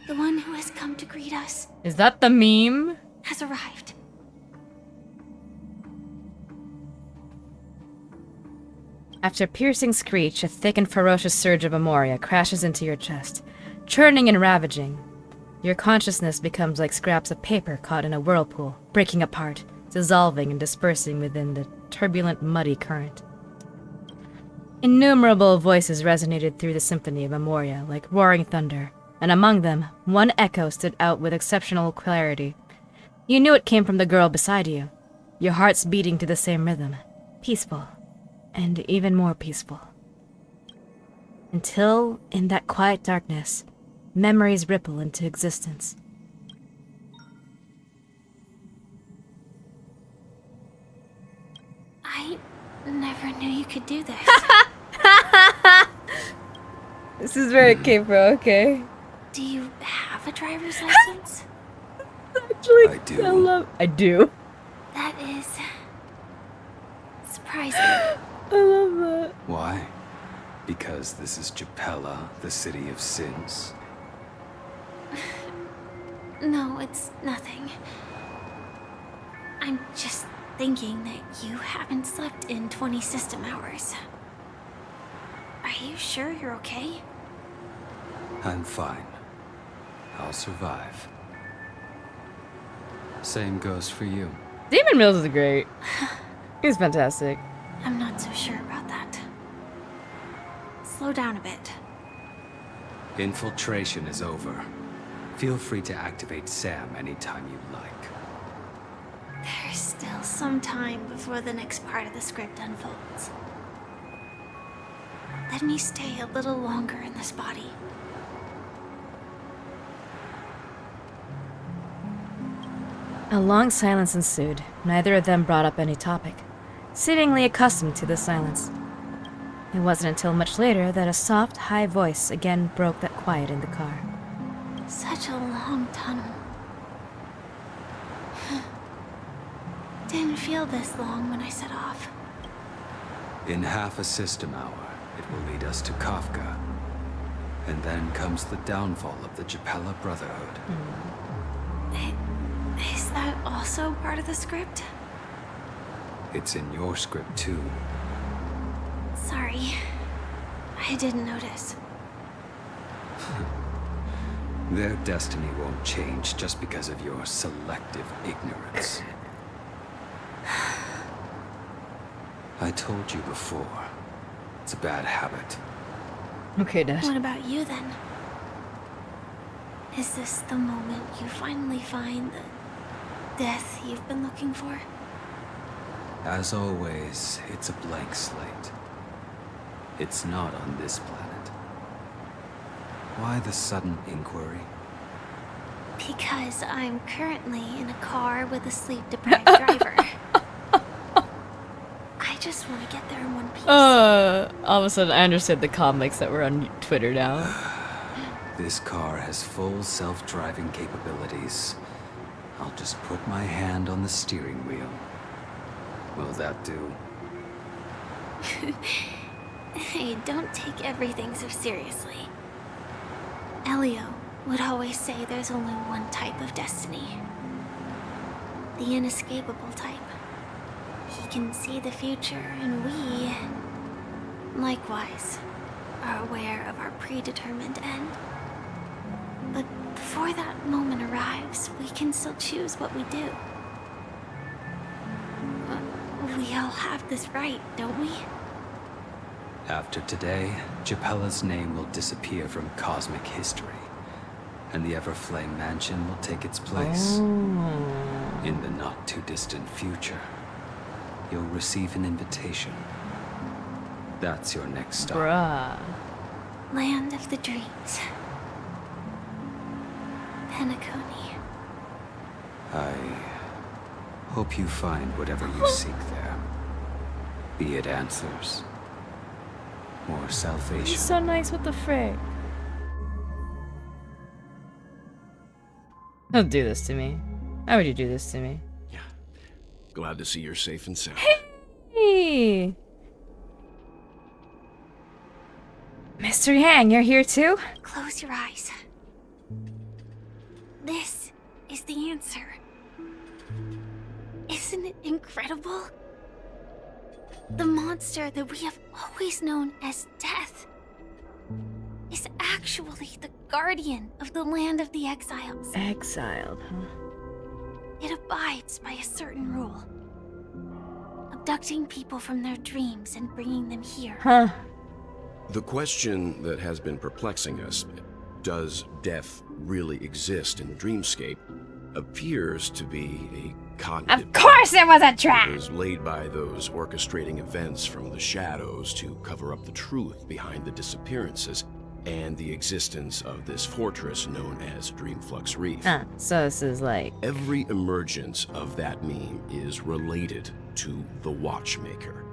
Speaker 14: The one who has come to greet us
Speaker 1: Is that the meme?
Speaker 14: has arrived.
Speaker 1: After a piercing screech, a thick and ferocious surge of Amoria crashes into your chest, churning and ravaging. Your consciousness becomes like scraps of paper caught in a whirlpool, breaking apart, dissolving and dispersing within the turbulent, muddy current. Innumerable voices resonated through the symphony of Amoria like roaring thunder, and among them, one echo stood out with exceptional clarity. You knew it came from the girl beside you, your hearts beating to the same rhythm, peaceful, and even more peaceful. Until, in that quiet darkness, memories ripple into existence.
Speaker 14: I never knew you could do this.
Speaker 1: This is where it came from, okay?
Speaker 14: Do you have a driver's license?
Speaker 1: Actually,
Speaker 10: I do.
Speaker 1: I do.
Speaker 14: That is surprising.
Speaker 1: I love that.
Speaker 6: Why? Because this is Japella, the city of sins?
Speaker 14: No, it's nothing. I'm just thinking that you haven't slept in 20 system hours. Are you sure you're okay?
Speaker 6: I'm fine. I'll survive. Same goes for you.
Speaker 1: Damon Mills is great. He's fantastic.
Speaker 14: I'm not so sure about that. Slow down a bit.
Speaker 6: Infiltration is over. Feel free to activate Sam anytime you like.
Speaker 14: There's still some time before the next part of the script unfolds. Let me stay a little longer in this body.
Speaker 1: A long silence ensued. Neither of them brought up any topic, seemingly accustomed to the silence. It wasn't until much later that a soft, high voice again broke that quiet in the car.
Speaker 14: Such a long tunnel. Didn't feel this long when I set off.
Speaker 6: In half a system hour, it will lead us to Kafka. And then comes the downfall of the Japella Brotherhood.
Speaker 14: Is that also part of the script?
Speaker 6: It's in your script too.
Speaker 14: Sorry. I didn't notice.
Speaker 6: Their destiny won't change just because of your selective ignorance. I told you before, it's a bad habit.
Speaker 1: Okay, Dad.
Speaker 14: What about you then? Is this the moment you finally find the death you've been looking for?
Speaker 6: As always, it's a blank slate. It's not on this planet. Why the sudden inquiry?
Speaker 14: Because I'm currently in a car with a sleep-deprived driver. I just want to get there in one piece.
Speaker 1: All of a sudden I understood the comics that were on Twitter now.
Speaker 6: This car has full self-driving capabilities. I'll just put my hand on the steering wheel. Will that do?
Speaker 14: Hey, don't take everything so seriously. Elio would always say there's only one type of destiny. the inescapable type. He can see the future, and we, likewise, are aware of our predetermined end. But before that moment arrives, we can still choose what we do. We all have this right, don't we?
Speaker 15: After today, Japella's name will disappear from cosmic history, and the Everflame Mansion will take its place. In the not-too-distant future, you'll receive an invitation. That's your next stop.
Speaker 1: Bruh.
Speaker 14: Land of the Dreams. Penacony.
Speaker 15: I hope you find whatever you seek there. Be it answers or salvation.
Speaker 1: He's so nice with the frick. Don't do this to me. Why would you do this to me?
Speaker 12: Glad to see you're safe and sound.
Speaker 1: Hey! Mr. Yang, you're here too?
Speaker 14: Close your eyes. This is the answer. Isn't it incredible? The monster that we have always known as Death is actually the guardian of the land of the exiles.
Speaker 1: Exiled, huh?
Speaker 14: It abides by a certain rule. Abducting people from their dreams and bringing them here.
Speaker 1: Huh.
Speaker 16: The question that has been perplexing us, does death really exist in the dreamscape, appears to be a cognitive...
Speaker 1: Of course it was a trap!
Speaker 16: It was laid by those orchestrating events from the shadows to cover up the truth behind the disappearances and the existence of this fortress known as Dreamflux Reef.
Speaker 1: So this is like...
Speaker 16: Every emergence of that meme is related to the Watchmaker.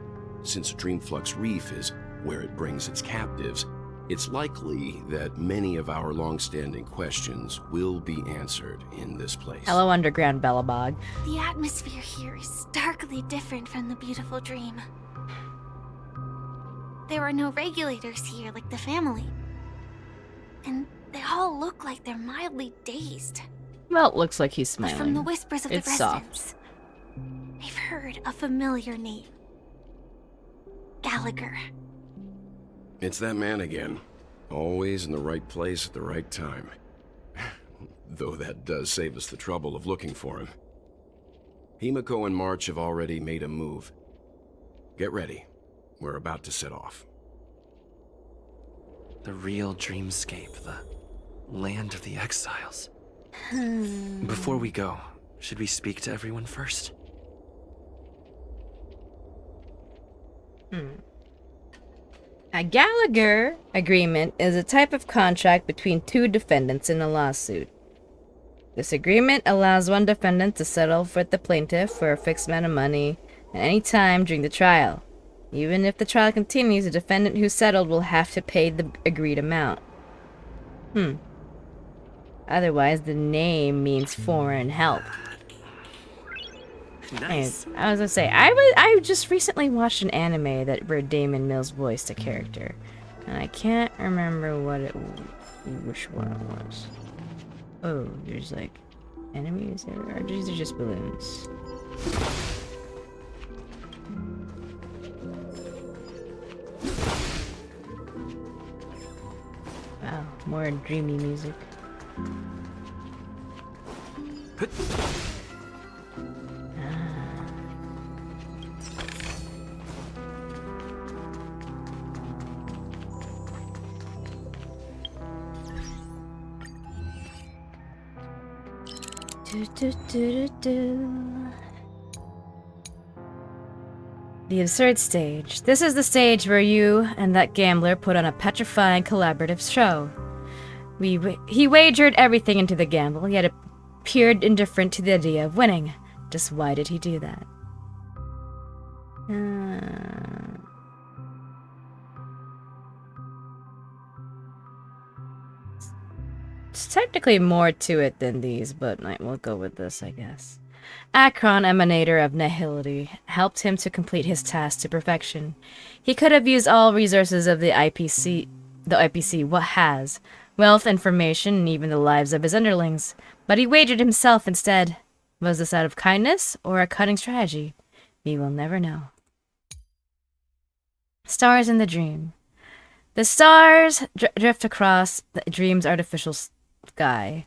Speaker 16: Since Dreamflux Reef is where it brings its captives, it's likely that many of our long-standing questions will be answered in this place.
Speaker 1: Hello, underground Bellabog.
Speaker 14: The atmosphere here is starkly different from the beautiful dream. There are no regulators here like the family. And they all look like they're mildly dazed.
Speaker 1: Well, it looks like he's smiling.
Speaker 14: But from the whispers of
Speaker 1: it's
Speaker 14: the residents,
Speaker 1: soft.
Speaker 14: I've heard a familiar name. Gallagher.
Speaker 16: It's that man again. Always in the right place at the right time. Though that does save us the trouble of looking for him. Himiko and March have already made a move. Get ready. We're about to set off.
Speaker 17: The real dreamscape, the land of the exiles. Before we go, should we speak to everyone first?
Speaker 1: A Gallagher agreement is a type of contract between two defendants in a lawsuit. This agreement allows one defendant to settle with the plaintiff for a fixed amount of money at any time during the trial. Even if the trial continues, the defendant who settled will have to pay the agreed amount. Otherwise, the name means foreign help.
Speaker 17: Nice.
Speaker 1: I was gonna say, I just recently watched an anime where Damon Mills voiced a character, and I can't remember which one it was. Oh, there's like enemies there, or these are just balloons. Wow, more dreamy music. The absurd stage. This is the stage where you and that gambler put on a petrifying collaborative show. He wagered everything into the gamble, yet appeared indifferent to the idea of winning. Just why did he do that? There's technically more to it than these, but we'll go with this, I guess. Akron, emanator of nihility, helped him to complete his task to perfection. He could have used all resources of the IPC wealth, information, and even the lives of his underlings, but he wagered himself instead. Was this out of kindness or a cunning strategy? We will never know. Stars in the dream. The stars drift across the dream's artificial sky.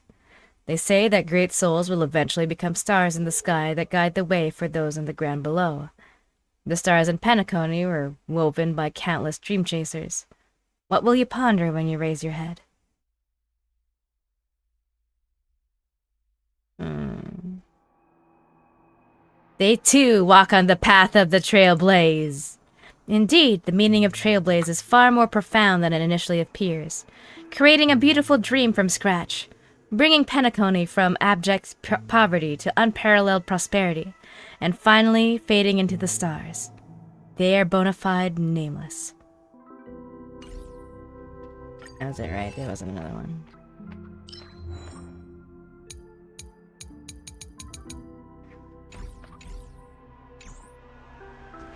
Speaker 1: They say that great souls will eventually become stars in the sky that guide the way for those in the ground below. The stars in Penacony were woven by countless dream chasers. What will you ponder when you raise your head? They too walk on the path of the Trailblaze. Indeed, the meaning of Trailblaze is far more profound than it initially appears. Creating a beautiful dream from scratch. Bringing Penacony from abject poverty to unparalleled prosperity. And finally fading into the stars. They are bona fide nameless. That was it, right? There wasn't another one.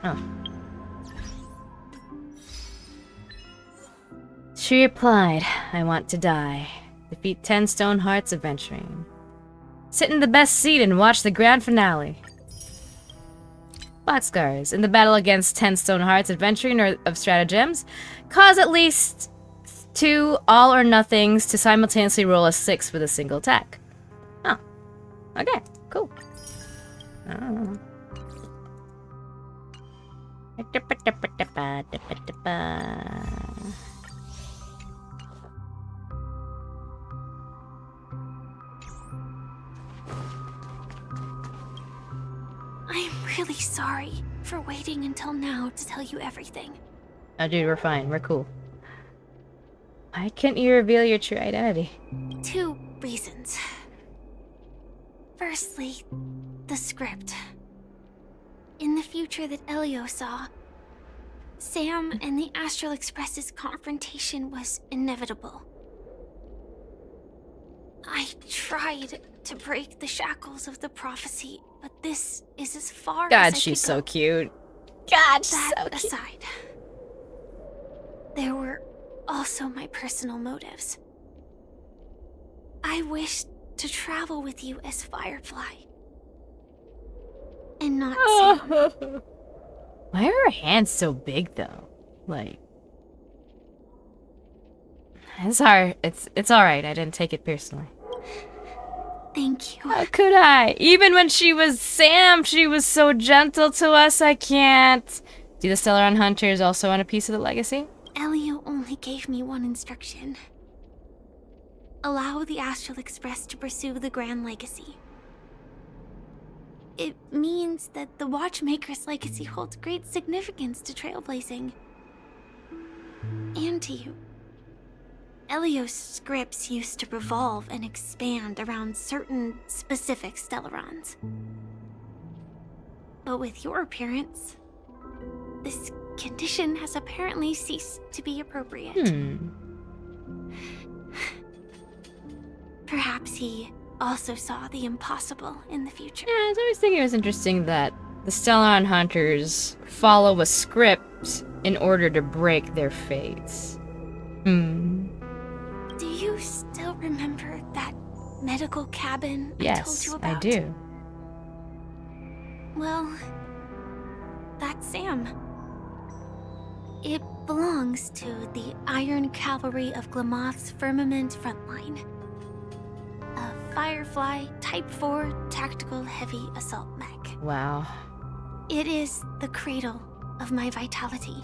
Speaker 1: Oh. She replied, I want to die. Defeat 10 stone hearts adventuring. Sit in the best seat and watch the grand finale. Boxcars. In the battle against 10 stone hearts adventuring or of stratagems, cause at least 2 all or nothings to simultaneously roll a 6 with a single attack. Oh. Okay, cool. I don't know.
Speaker 14: I'm really sorry for waiting until now to tell you everything.
Speaker 1: Oh, dude, we're fine. We're cool. Why can't you reveal your true identity?
Speaker 14: 2 reasons. Firstly, the script. In the future that Elio saw, Sam and the Astral Express's confrontation was inevitable. I tried to break the shackles of the prophecy, but this is as far as I
Speaker 1: God, she's
Speaker 14: could
Speaker 1: so
Speaker 14: go.
Speaker 1: cute. God, she's
Speaker 14: That
Speaker 1: so cute.
Speaker 14: aside, there were also my personal motives. I wished to travel with you as Firefly. And not Sam.
Speaker 1: Why are her hands so big though? Like, it's hard. It's all right. I didn't take it personally.
Speaker 14: Thank you.
Speaker 1: How could I? Even when she was Sam, she was so gentle to us. I can't. Do the Stellaron Hunters also want a piece of the legacy?
Speaker 14: Elio only gave me one instruction. Allow the Astral Express to pursue the Grand Legacy. It means that the Watchmaker's legacy holds great significance to trailblazing. And to you. Elio's scripts used to revolve and expand around certain specific Stellarons. But with your appearance, this condition has apparently ceased to be appropriate. Perhaps he also saw the impossible in the future.
Speaker 1: Yeah, I was always thinking it was interesting that the Stellaron Hunters follow a script in order to break their fates.
Speaker 14: Do you still remember that medical cabin I told you about?
Speaker 1: Yes, I do.
Speaker 14: Well, that's Sam. It belongs to the Iron Cavalry of Glamoth's Firmament Frontline. A Firefly Type 4 Tactical Heavy Assault Mech.
Speaker 1: Wow.
Speaker 14: It is the cradle of my vitality.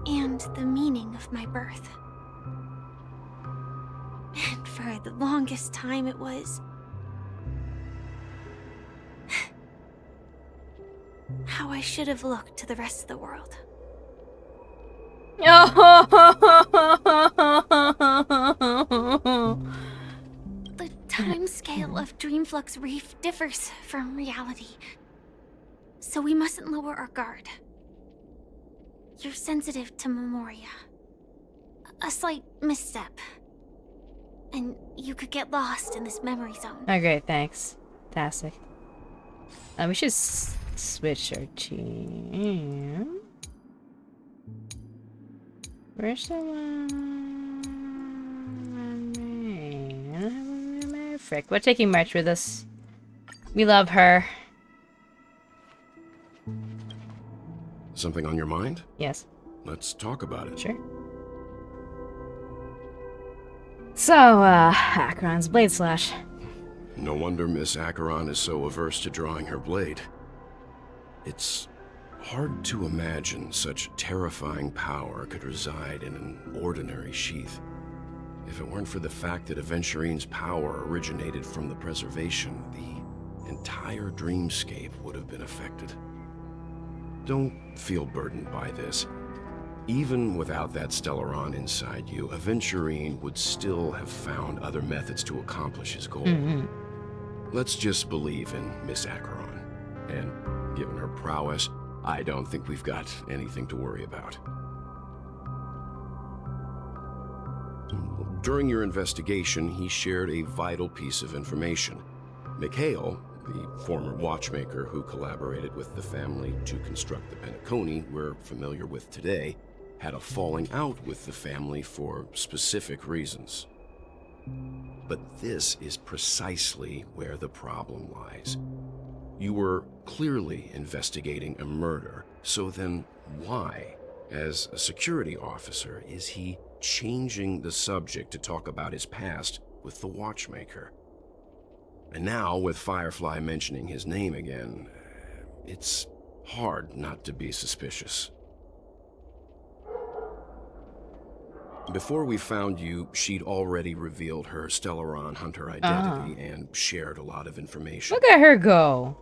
Speaker 14: And the meaning of my birth. And for the longest time it was... how I should have looked to the rest of the world. The timescale of Dreamflux Reef differs from reality, so we mustn't lower our guard. You're sensitive to Memoria. A slight misstep, and you could get lost in this memory zone.
Speaker 1: Oh, great, thanks. Fantastic. We should switch our team. Where's the one? frick. We're taking March with us. We love her.
Speaker 16: Something on your mind?
Speaker 1: Yes.
Speaker 16: Let's talk about it.
Speaker 1: Sure. So, Acheron's Blade Slash.
Speaker 16: No wonder Miss Acheron is so averse to drawing her blade. It's hard to imagine such terrifying power could reside in an ordinary sheath. If it weren't for the fact that Aventurine's power originated from the preservation, the entire dreamscape would have been affected. Don't feel burdened by this. Even without that Stellaron inside you, Aventurine would still have found other methods to accomplish his goal. Let's just believe in Miss Acheron. And given her prowess, I don't think we've got anything to worry about. During your investigation, he shared a vital piece of information. Mikhail, the former watchmaker who collaborated with the family to construct the Penacony we're familiar with today, had a falling out with the family for specific reasons. But this is precisely where the problem lies. You were clearly investigating a murder, so then why, as a security officer, is he changing the subject to talk about his past with the watchmaker? And now, with Firefly mentioning his name again, it's hard not to be suspicious. Before we found you, she'd already revealed her Stellaron hunter identity and shared a lot of information.
Speaker 1: Look at her go!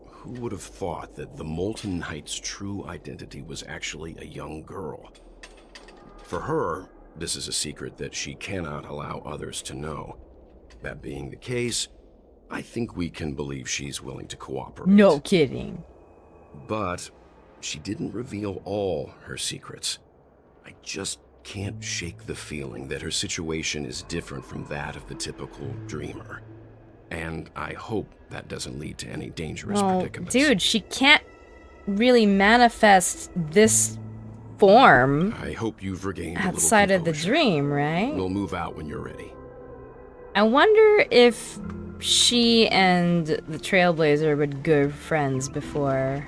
Speaker 16: Who would have thought that the Molten Knight's true identity was actually a young girl? For her, this is a secret that she cannot allow others to know. That being the case, I think we can believe she's willing to cooperate.
Speaker 1: No kidding.
Speaker 16: But she didn't reveal all her secrets. I just can't shake the feeling that her situation is different from that of the typical dreamer. And I hope that doesn't lead to any dangerous predicaments.
Speaker 1: Dude, she can't really manifest this form.
Speaker 16: I hope you've regained
Speaker 1: outside of the dream, right?
Speaker 16: We'll move out when you're ready.
Speaker 1: I wonder if she and the Trailblazer were good friends before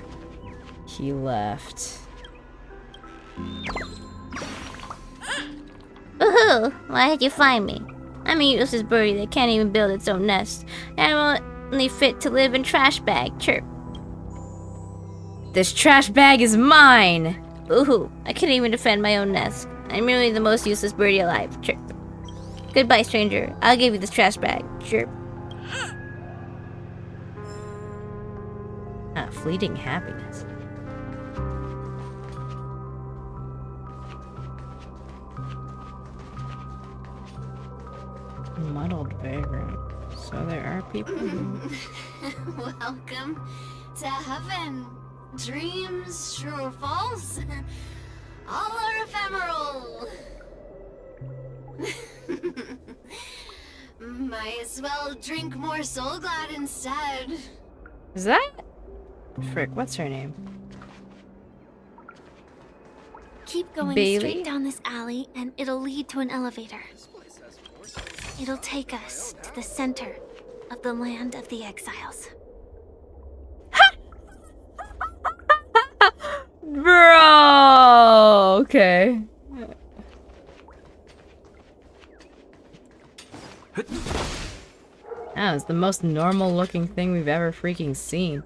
Speaker 1: he left.
Speaker 3: Woohoo! Why did you find me? I'm a useless birdie that can't even build its own nest. I'm only fit to live in trash bag. Chirp.
Speaker 1: This trash bag is mine!
Speaker 3: Ooh, I can't even defend my own nest. I'm really the most useless birdie alive. Chirp. Goodbye, stranger. I'll give you this trash bag. Chirp.
Speaker 1: Fleeting happiness. Muddled vagrant. So there are people who...
Speaker 3: Welcome to heaven. Dreams, true or false, all are ephemeral. Might as well drink more Soul Glad instead.
Speaker 1: Is that? Frick, what's her name?
Speaker 3: Keep going
Speaker 1: Bailey?
Speaker 3: straight down this alley and it'll lead to an elevator. It'll take us to the center of the land of the exiles.
Speaker 1: Bro! Okay. That was the most normal looking thing we've ever freaking seen.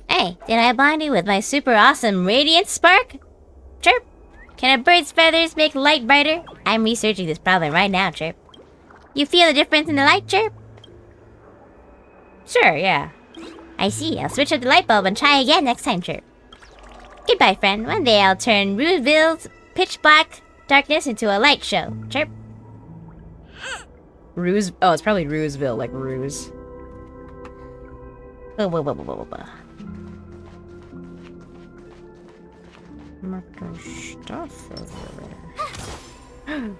Speaker 3: Hey, did I blind you with my super awesome radiant spark? Chirp. Can a bird's feathers make light brighter? I'm researching this problem right now, Chirp. You feel the difference in the light, Chirp? Sure, yeah. I see. I'll switch up the light bulb and try again next time, Chirp. Goodbye, friend. One day I'll turn Rooseville's pitch black darkness into a light show. Chirp.
Speaker 1: Ruse? Oh, it's probably Rooseville, like Ruse. Stuff over there.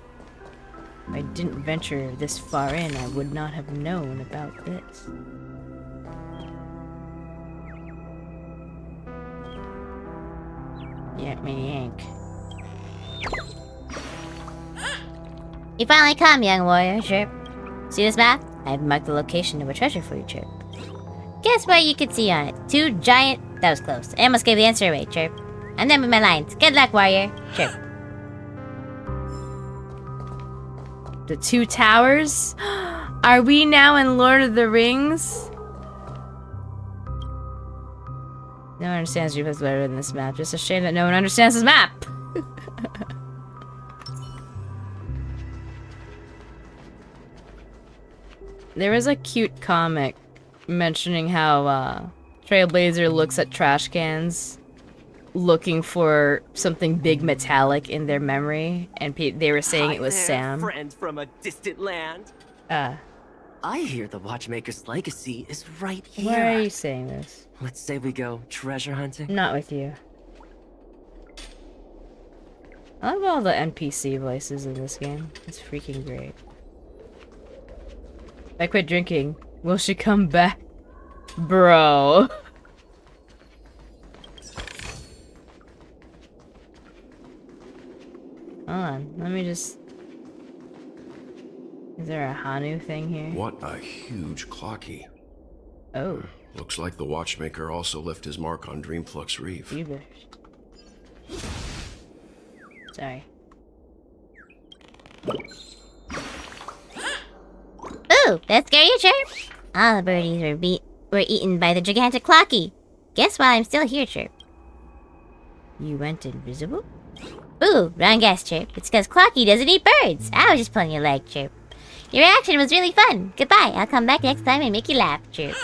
Speaker 1: If I didn't venture this far in, I would not have known about this. Get me ink.
Speaker 3: You finally come, young warrior, Chirp. See this map? I've marked the location of a treasure for you, Chirp. Guess what you can see on it? 2 giant... That was close. I almost gave the answer away, Chirp. I'm done with my lines. Good luck, warrior. Chirp.
Speaker 1: The 2 towers? Are we now in Lord of the Rings? No one understands Jupiter's better than this map. Just a shame that no one understands this map. There was a cute comic mentioning how Trailblazer looks at trash cans looking for something big metallic in their memory, and they were saying it was
Speaker 18: Hi there,
Speaker 1: Sam.
Speaker 18: friend from a distant land.
Speaker 1: I
Speaker 18: hear the Watchmaker's legacy is right here.
Speaker 1: Why are you saying this?
Speaker 18: Let's say we go treasure hunting.
Speaker 1: Not with you. I love all the NPC voices in this game. It's freaking great. If I quit drinking, will she come back? Bro. Hold on, let me just... Is there a Hanu thing here?
Speaker 16: What a huge clocky.
Speaker 1: Oh.
Speaker 16: Looks like the Watchmaker also left his mark on Dreamflux Reef.
Speaker 1: Sorry.
Speaker 3: Ooh, that scare you, Chirp? All the birdies were eaten by the gigantic Clocky. Guess why I'm still here, Chirp? You went invisible? Ooh, wrong guess, Chirp. It's because Clocky doesn't eat birds. I was just pulling your leg, Chirp. Your reaction was really fun. Goodbye. I'll come back next time and make you laugh, Chirp.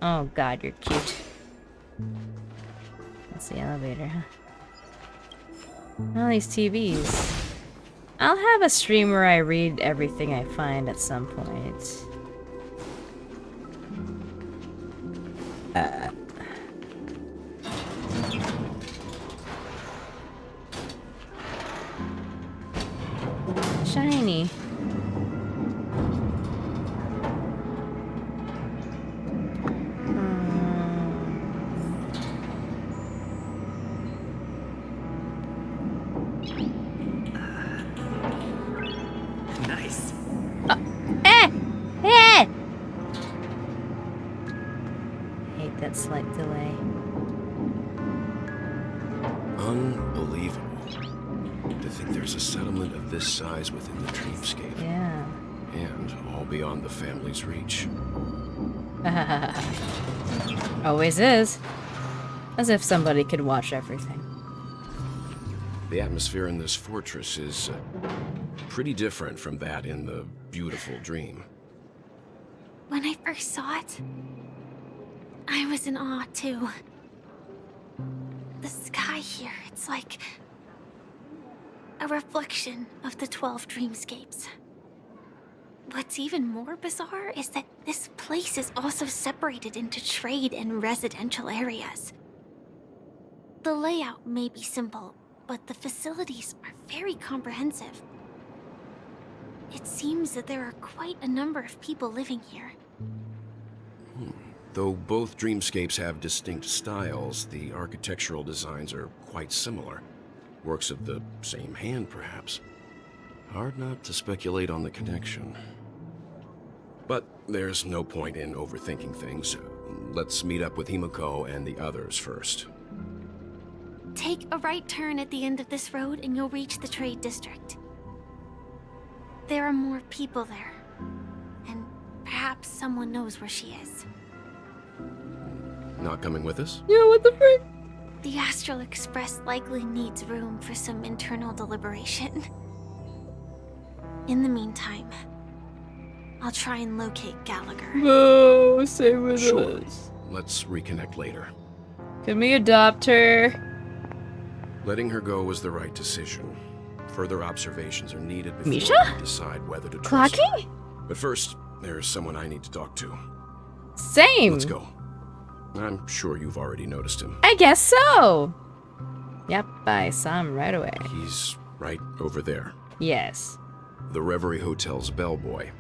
Speaker 1: Oh god, you're cute. That's the elevator, huh? All these TVs. I'll have a stream where I read everything I find at some point. Shiny.
Speaker 18: Nice.
Speaker 1: Hate that slight delay.
Speaker 16: Unbelievable. To think there's a settlement of this size within the dreamscape.
Speaker 1: Yeah.
Speaker 16: And all beyond the family's reach.
Speaker 1: Always is. As if somebody could watch everything.
Speaker 16: The atmosphere in this fortress is pretty different from that in the beautiful dream.
Speaker 14: When I first saw it, I was in awe too. The sky here, it's like a reflection of the 12 dreamscapes. What's even more bizarre is that this place is also separated into trade and residential areas. The layout may be simple, but the facilities are very comprehensive. It seems that there are quite a number of people living here.
Speaker 16: Though both dreamscapes have distinct styles, the architectural designs are quite similar. Works of the same hand, perhaps. Hard not to speculate on the connection. But there's no point in overthinking things. Let's meet up with Himiko and the others first.
Speaker 14: Take a right turn at the end of this road and you'll reach the trade district. There are more people there. And perhaps someone knows where she is.
Speaker 16: Not coming with us?
Speaker 1: Yeah, what the frick?
Speaker 14: The Astral Express likely needs room for some internal deliberation. In the meantime, I'll try and locate Gallagher.
Speaker 1: No, stay with us.
Speaker 16: Let's reconnect later.
Speaker 1: Can we adopt her?
Speaker 16: Letting her go was the right decision. Further observations are needed before
Speaker 1: Misha?
Speaker 16: we decide whether to trust her.
Speaker 1: Clocky?
Speaker 16: But first, there's someone I need to talk to.
Speaker 1: Same.
Speaker 16: Let's go. I'm sure you've already noticed him.
Speaker 1: I guess so. Yep, I saw him right away.
Speaker 16: He's right over there.
Speaker 1: Yes.
Speaker 16: The Reverie Hotel's bellboy.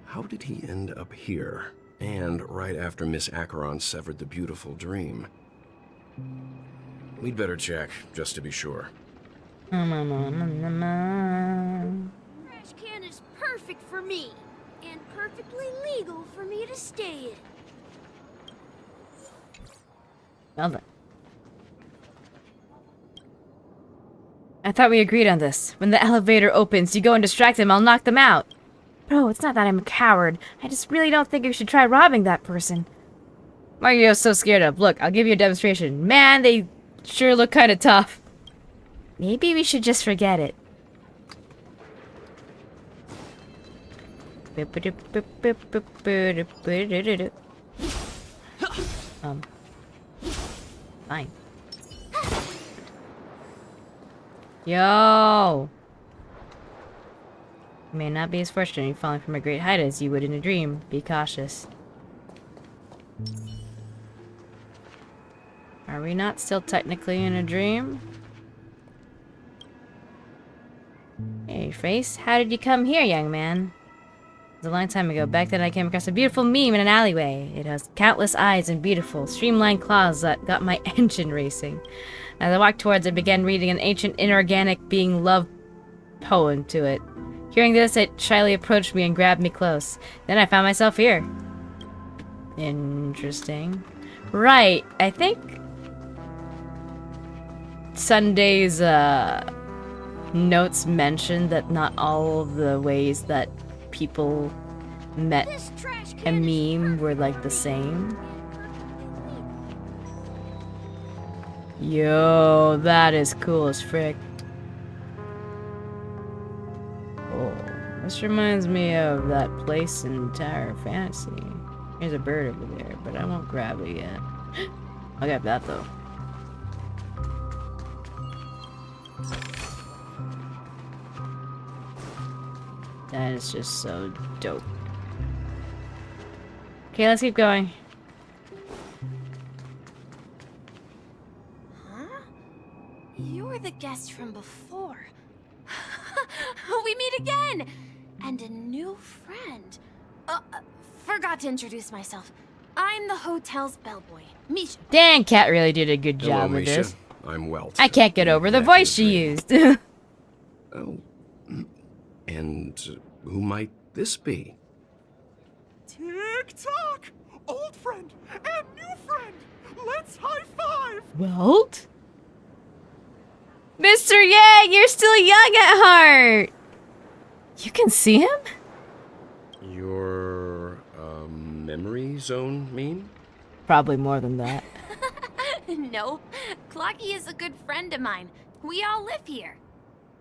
Speaker 16: How did he end up here? And right after Miss Acheron severed the beautiful dream. We'd better check, just to be sure.
Speaker 9: perfect for me. And perfectly legal for me to stay in.
Speaker 1: Well then. I thought we agreed on this. When the elevator opens, you go and distract them, I'll knock them out. Bro, it's not that I'm a coward. I just really don't think you should try robbing that person. What are you so scared of? Look, I'll give you a demonstration. Man, they sure look kind of tough. Maybe we should just forget it. Fine. Yo! You may not be as fortunate in falling from a great height as you would in a dream. Be cautious. Are we not still technically in a dream? Hey, face. How did you come here, young man? It was a long time ago. Back then I came across a beautiful meme in an alleyway. It has countless eyes and beautiful, streamlined claws that got my engine racing. As I walked towards it, began reading an ancient inorganic being love poem to it. Hearing this, it shyly approached me and grabbed me close. Then I found myself here. Interesting. Right, I think Sunday's notes mentioned that not all of the ways that people met a meme were like the same. Yo, that is cool as frick. Oh, this reminds me of that place in Tower Fantasy. There's a bird over there, but I won't grab it yet. I'll grab that though. That is just so dope. Okay, let's keep going.
Speaker 14: Huh? You're the guest from before. We meet again! And a new friend. Forgot to introduce myself. I'm the hotel's bellboy, Misha.
Speaker 1: Dan Cat really did a good job with
Speaker 16: Misha.
Speaker 1: this.
Speaker 16: I'm Welt.
Speaker 1: I can't get over the voice she used.
Speaker 16: Oh. And who might this be?
Speaker 19: Tick-tock! Old friend and new friend! Let's high-five!
Speaker 1: Welt? Mr. Yang, you're still young at heart! You can see him?
Speaker 16: Your, memory zone meme?
Speaker 1: Probably more than that.
Speaker 14: No, Clocky is a good friend of mine. We all live here.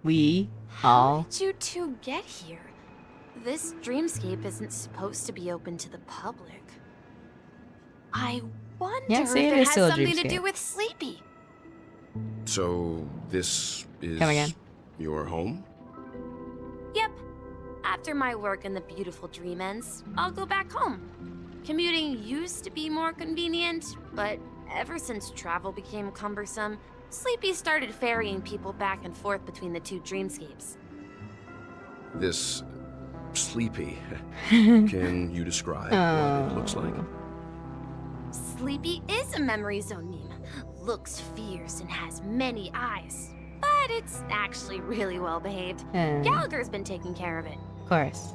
Speaker 1: We
Speaker 14: How
Speaker 1: all...
Speaker 14: did you two get here? This dreamscape isn't supposed to be open to the public. I wonder
Speaker 1: Yeah,
Speaker 14: if
Speaker 1: see, it
Speaker 14: it
Speaker 1: is
Speaker 14: has
Speaker 1: still a
Speaker 14: something to
Speaker 1: dreamscape.
Speaker 14: do with Sleepy.
Speaker 16: So, this is
Speaker 1: Come again.
Speaker 16: your home?
Speaker 14: Yep. After my work in the beautiful dream ends, I'll go back home. Commuting used to be more convenient, but ever since travel became cumbersome, Sleepy started ferrying people back and forth between the two dreamscapes.
Speaker 16: This Sleepy. Can you describe what it looks like?
Speaker 14: Sleepy is a memory zone meme. Looks fierce and has many eyes. But it's actually really well behaved. Gallagher's been taking care of it.
Speaker 1: Of course.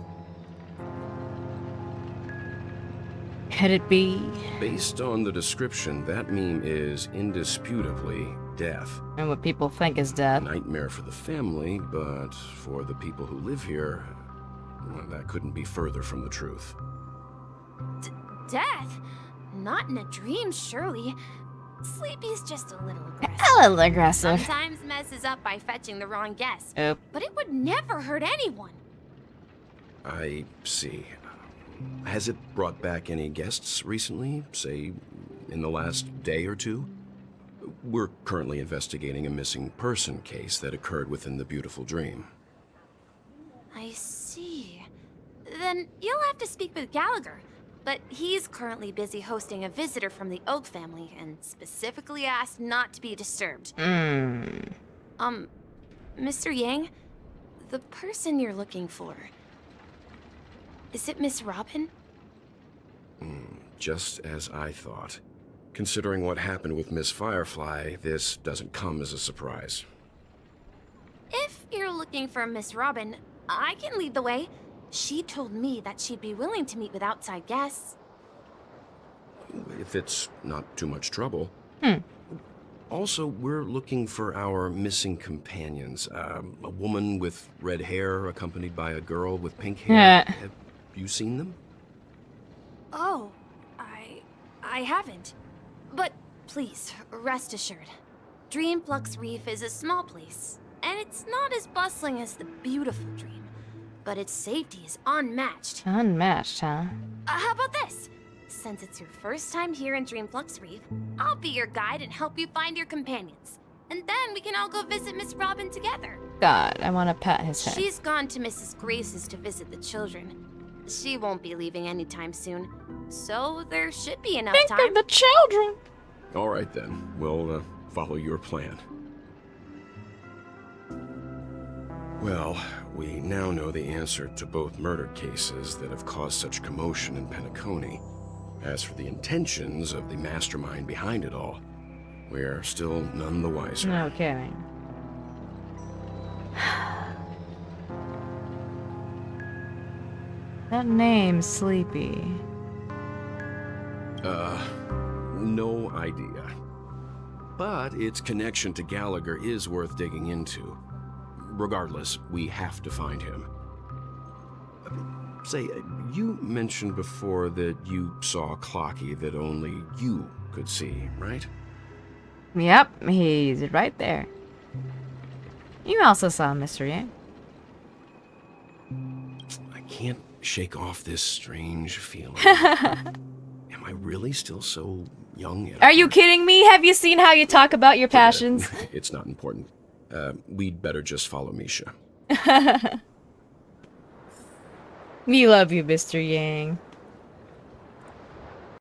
Speaker 1: Could it be?
Speaker 16: Based on the description, that meme is indisputably death.
Speaker 1: And what people think is death.
Speaker 16: Nightmare for the family, but for the people who live here, well, that couldn't be further from the truth.
Speaker 14: Death? Not in a dream, surely. Sleepy's just a little aggressive.
Speaker 1: A little aggressive.
Speaker 14: Sometimes messes up by fetching the wrong guess.
Speaker 1: Oop.
Speaker 14: But it would never hurt anyone.
Speaker 16: I see. Has it brought back any guests recently, say, in the last day or two? We're currently investigating a missing person case that occurred within the beautiful dream.
Speaker 14: I see. Then you'll have to speak with Gallagher. But he's currently busy hosting a visitor from the Oak family and specifically asked not to be disturbed. Mr. Yang, the person you're looking for, is it Miss Robin?
Speaker 16: Just as I thought. Considering what happened with Miss Firefly, this doesn't come as a surprise.
Speaker 14: If you're looking for Miss Robin, I can lead the way. She told me that she'd be willing to meet with outside guests.
Speaker 16: If it's not too much trouble.
Speaker 1: Hmm.
Speaker 16: Also, we're looking for our missing companions. A woman with red hair accompanied by a girl with pink hair.
Speaker 1: Yeah.
Speaker 16: Have you seen them?
Speaker 14: Oh, I haven't. But please, rest assured. Dreamflux Reef is a small place, and it's not as bustling as the beautiful Dream. But its safety is unmatched.
Speaker 1: Unmatched, huh?
Speaker 14: How about this? Since it's your first time here in Dreamflux Reef, I'll be your guide and help you find your companions. And then we can all go visit Miss Robin together.
Speaker 1: God, I want to pat his head.
Speaker 14: She's gone to Mrs. Grace's to visit the children. She won't be leaving anytime soon, so there should be enough time.
Speaker 1: Think of the children!
Speaker 16: All right, then. We'll follow your plan. Well, we now know the answer to both murder cases that have caused such commotion in Penacony. As for the intentions of the mastermind behind it all, we're still none the wiser.
Speaker 1: No kidding. That name's Sleepy.
Speaker 16: No idea. But its connection to Gallagher is worth digging into. Regardless, we have to find him. Say, you mentioned before that you saw Clocky that only you could see, right?
Speaker 1: Yep, he's right there. You also saw Mr. Yang.
Speaker 16: I can't shake off this strange feeling. Am I really still so young yet?
Speaker 1: Are you kidding me? Have you seen how you talk about your passions?
Speaker 16: It's not important. We'd better just follow Misha.
Speaker 1: We love you, Mr. Yang.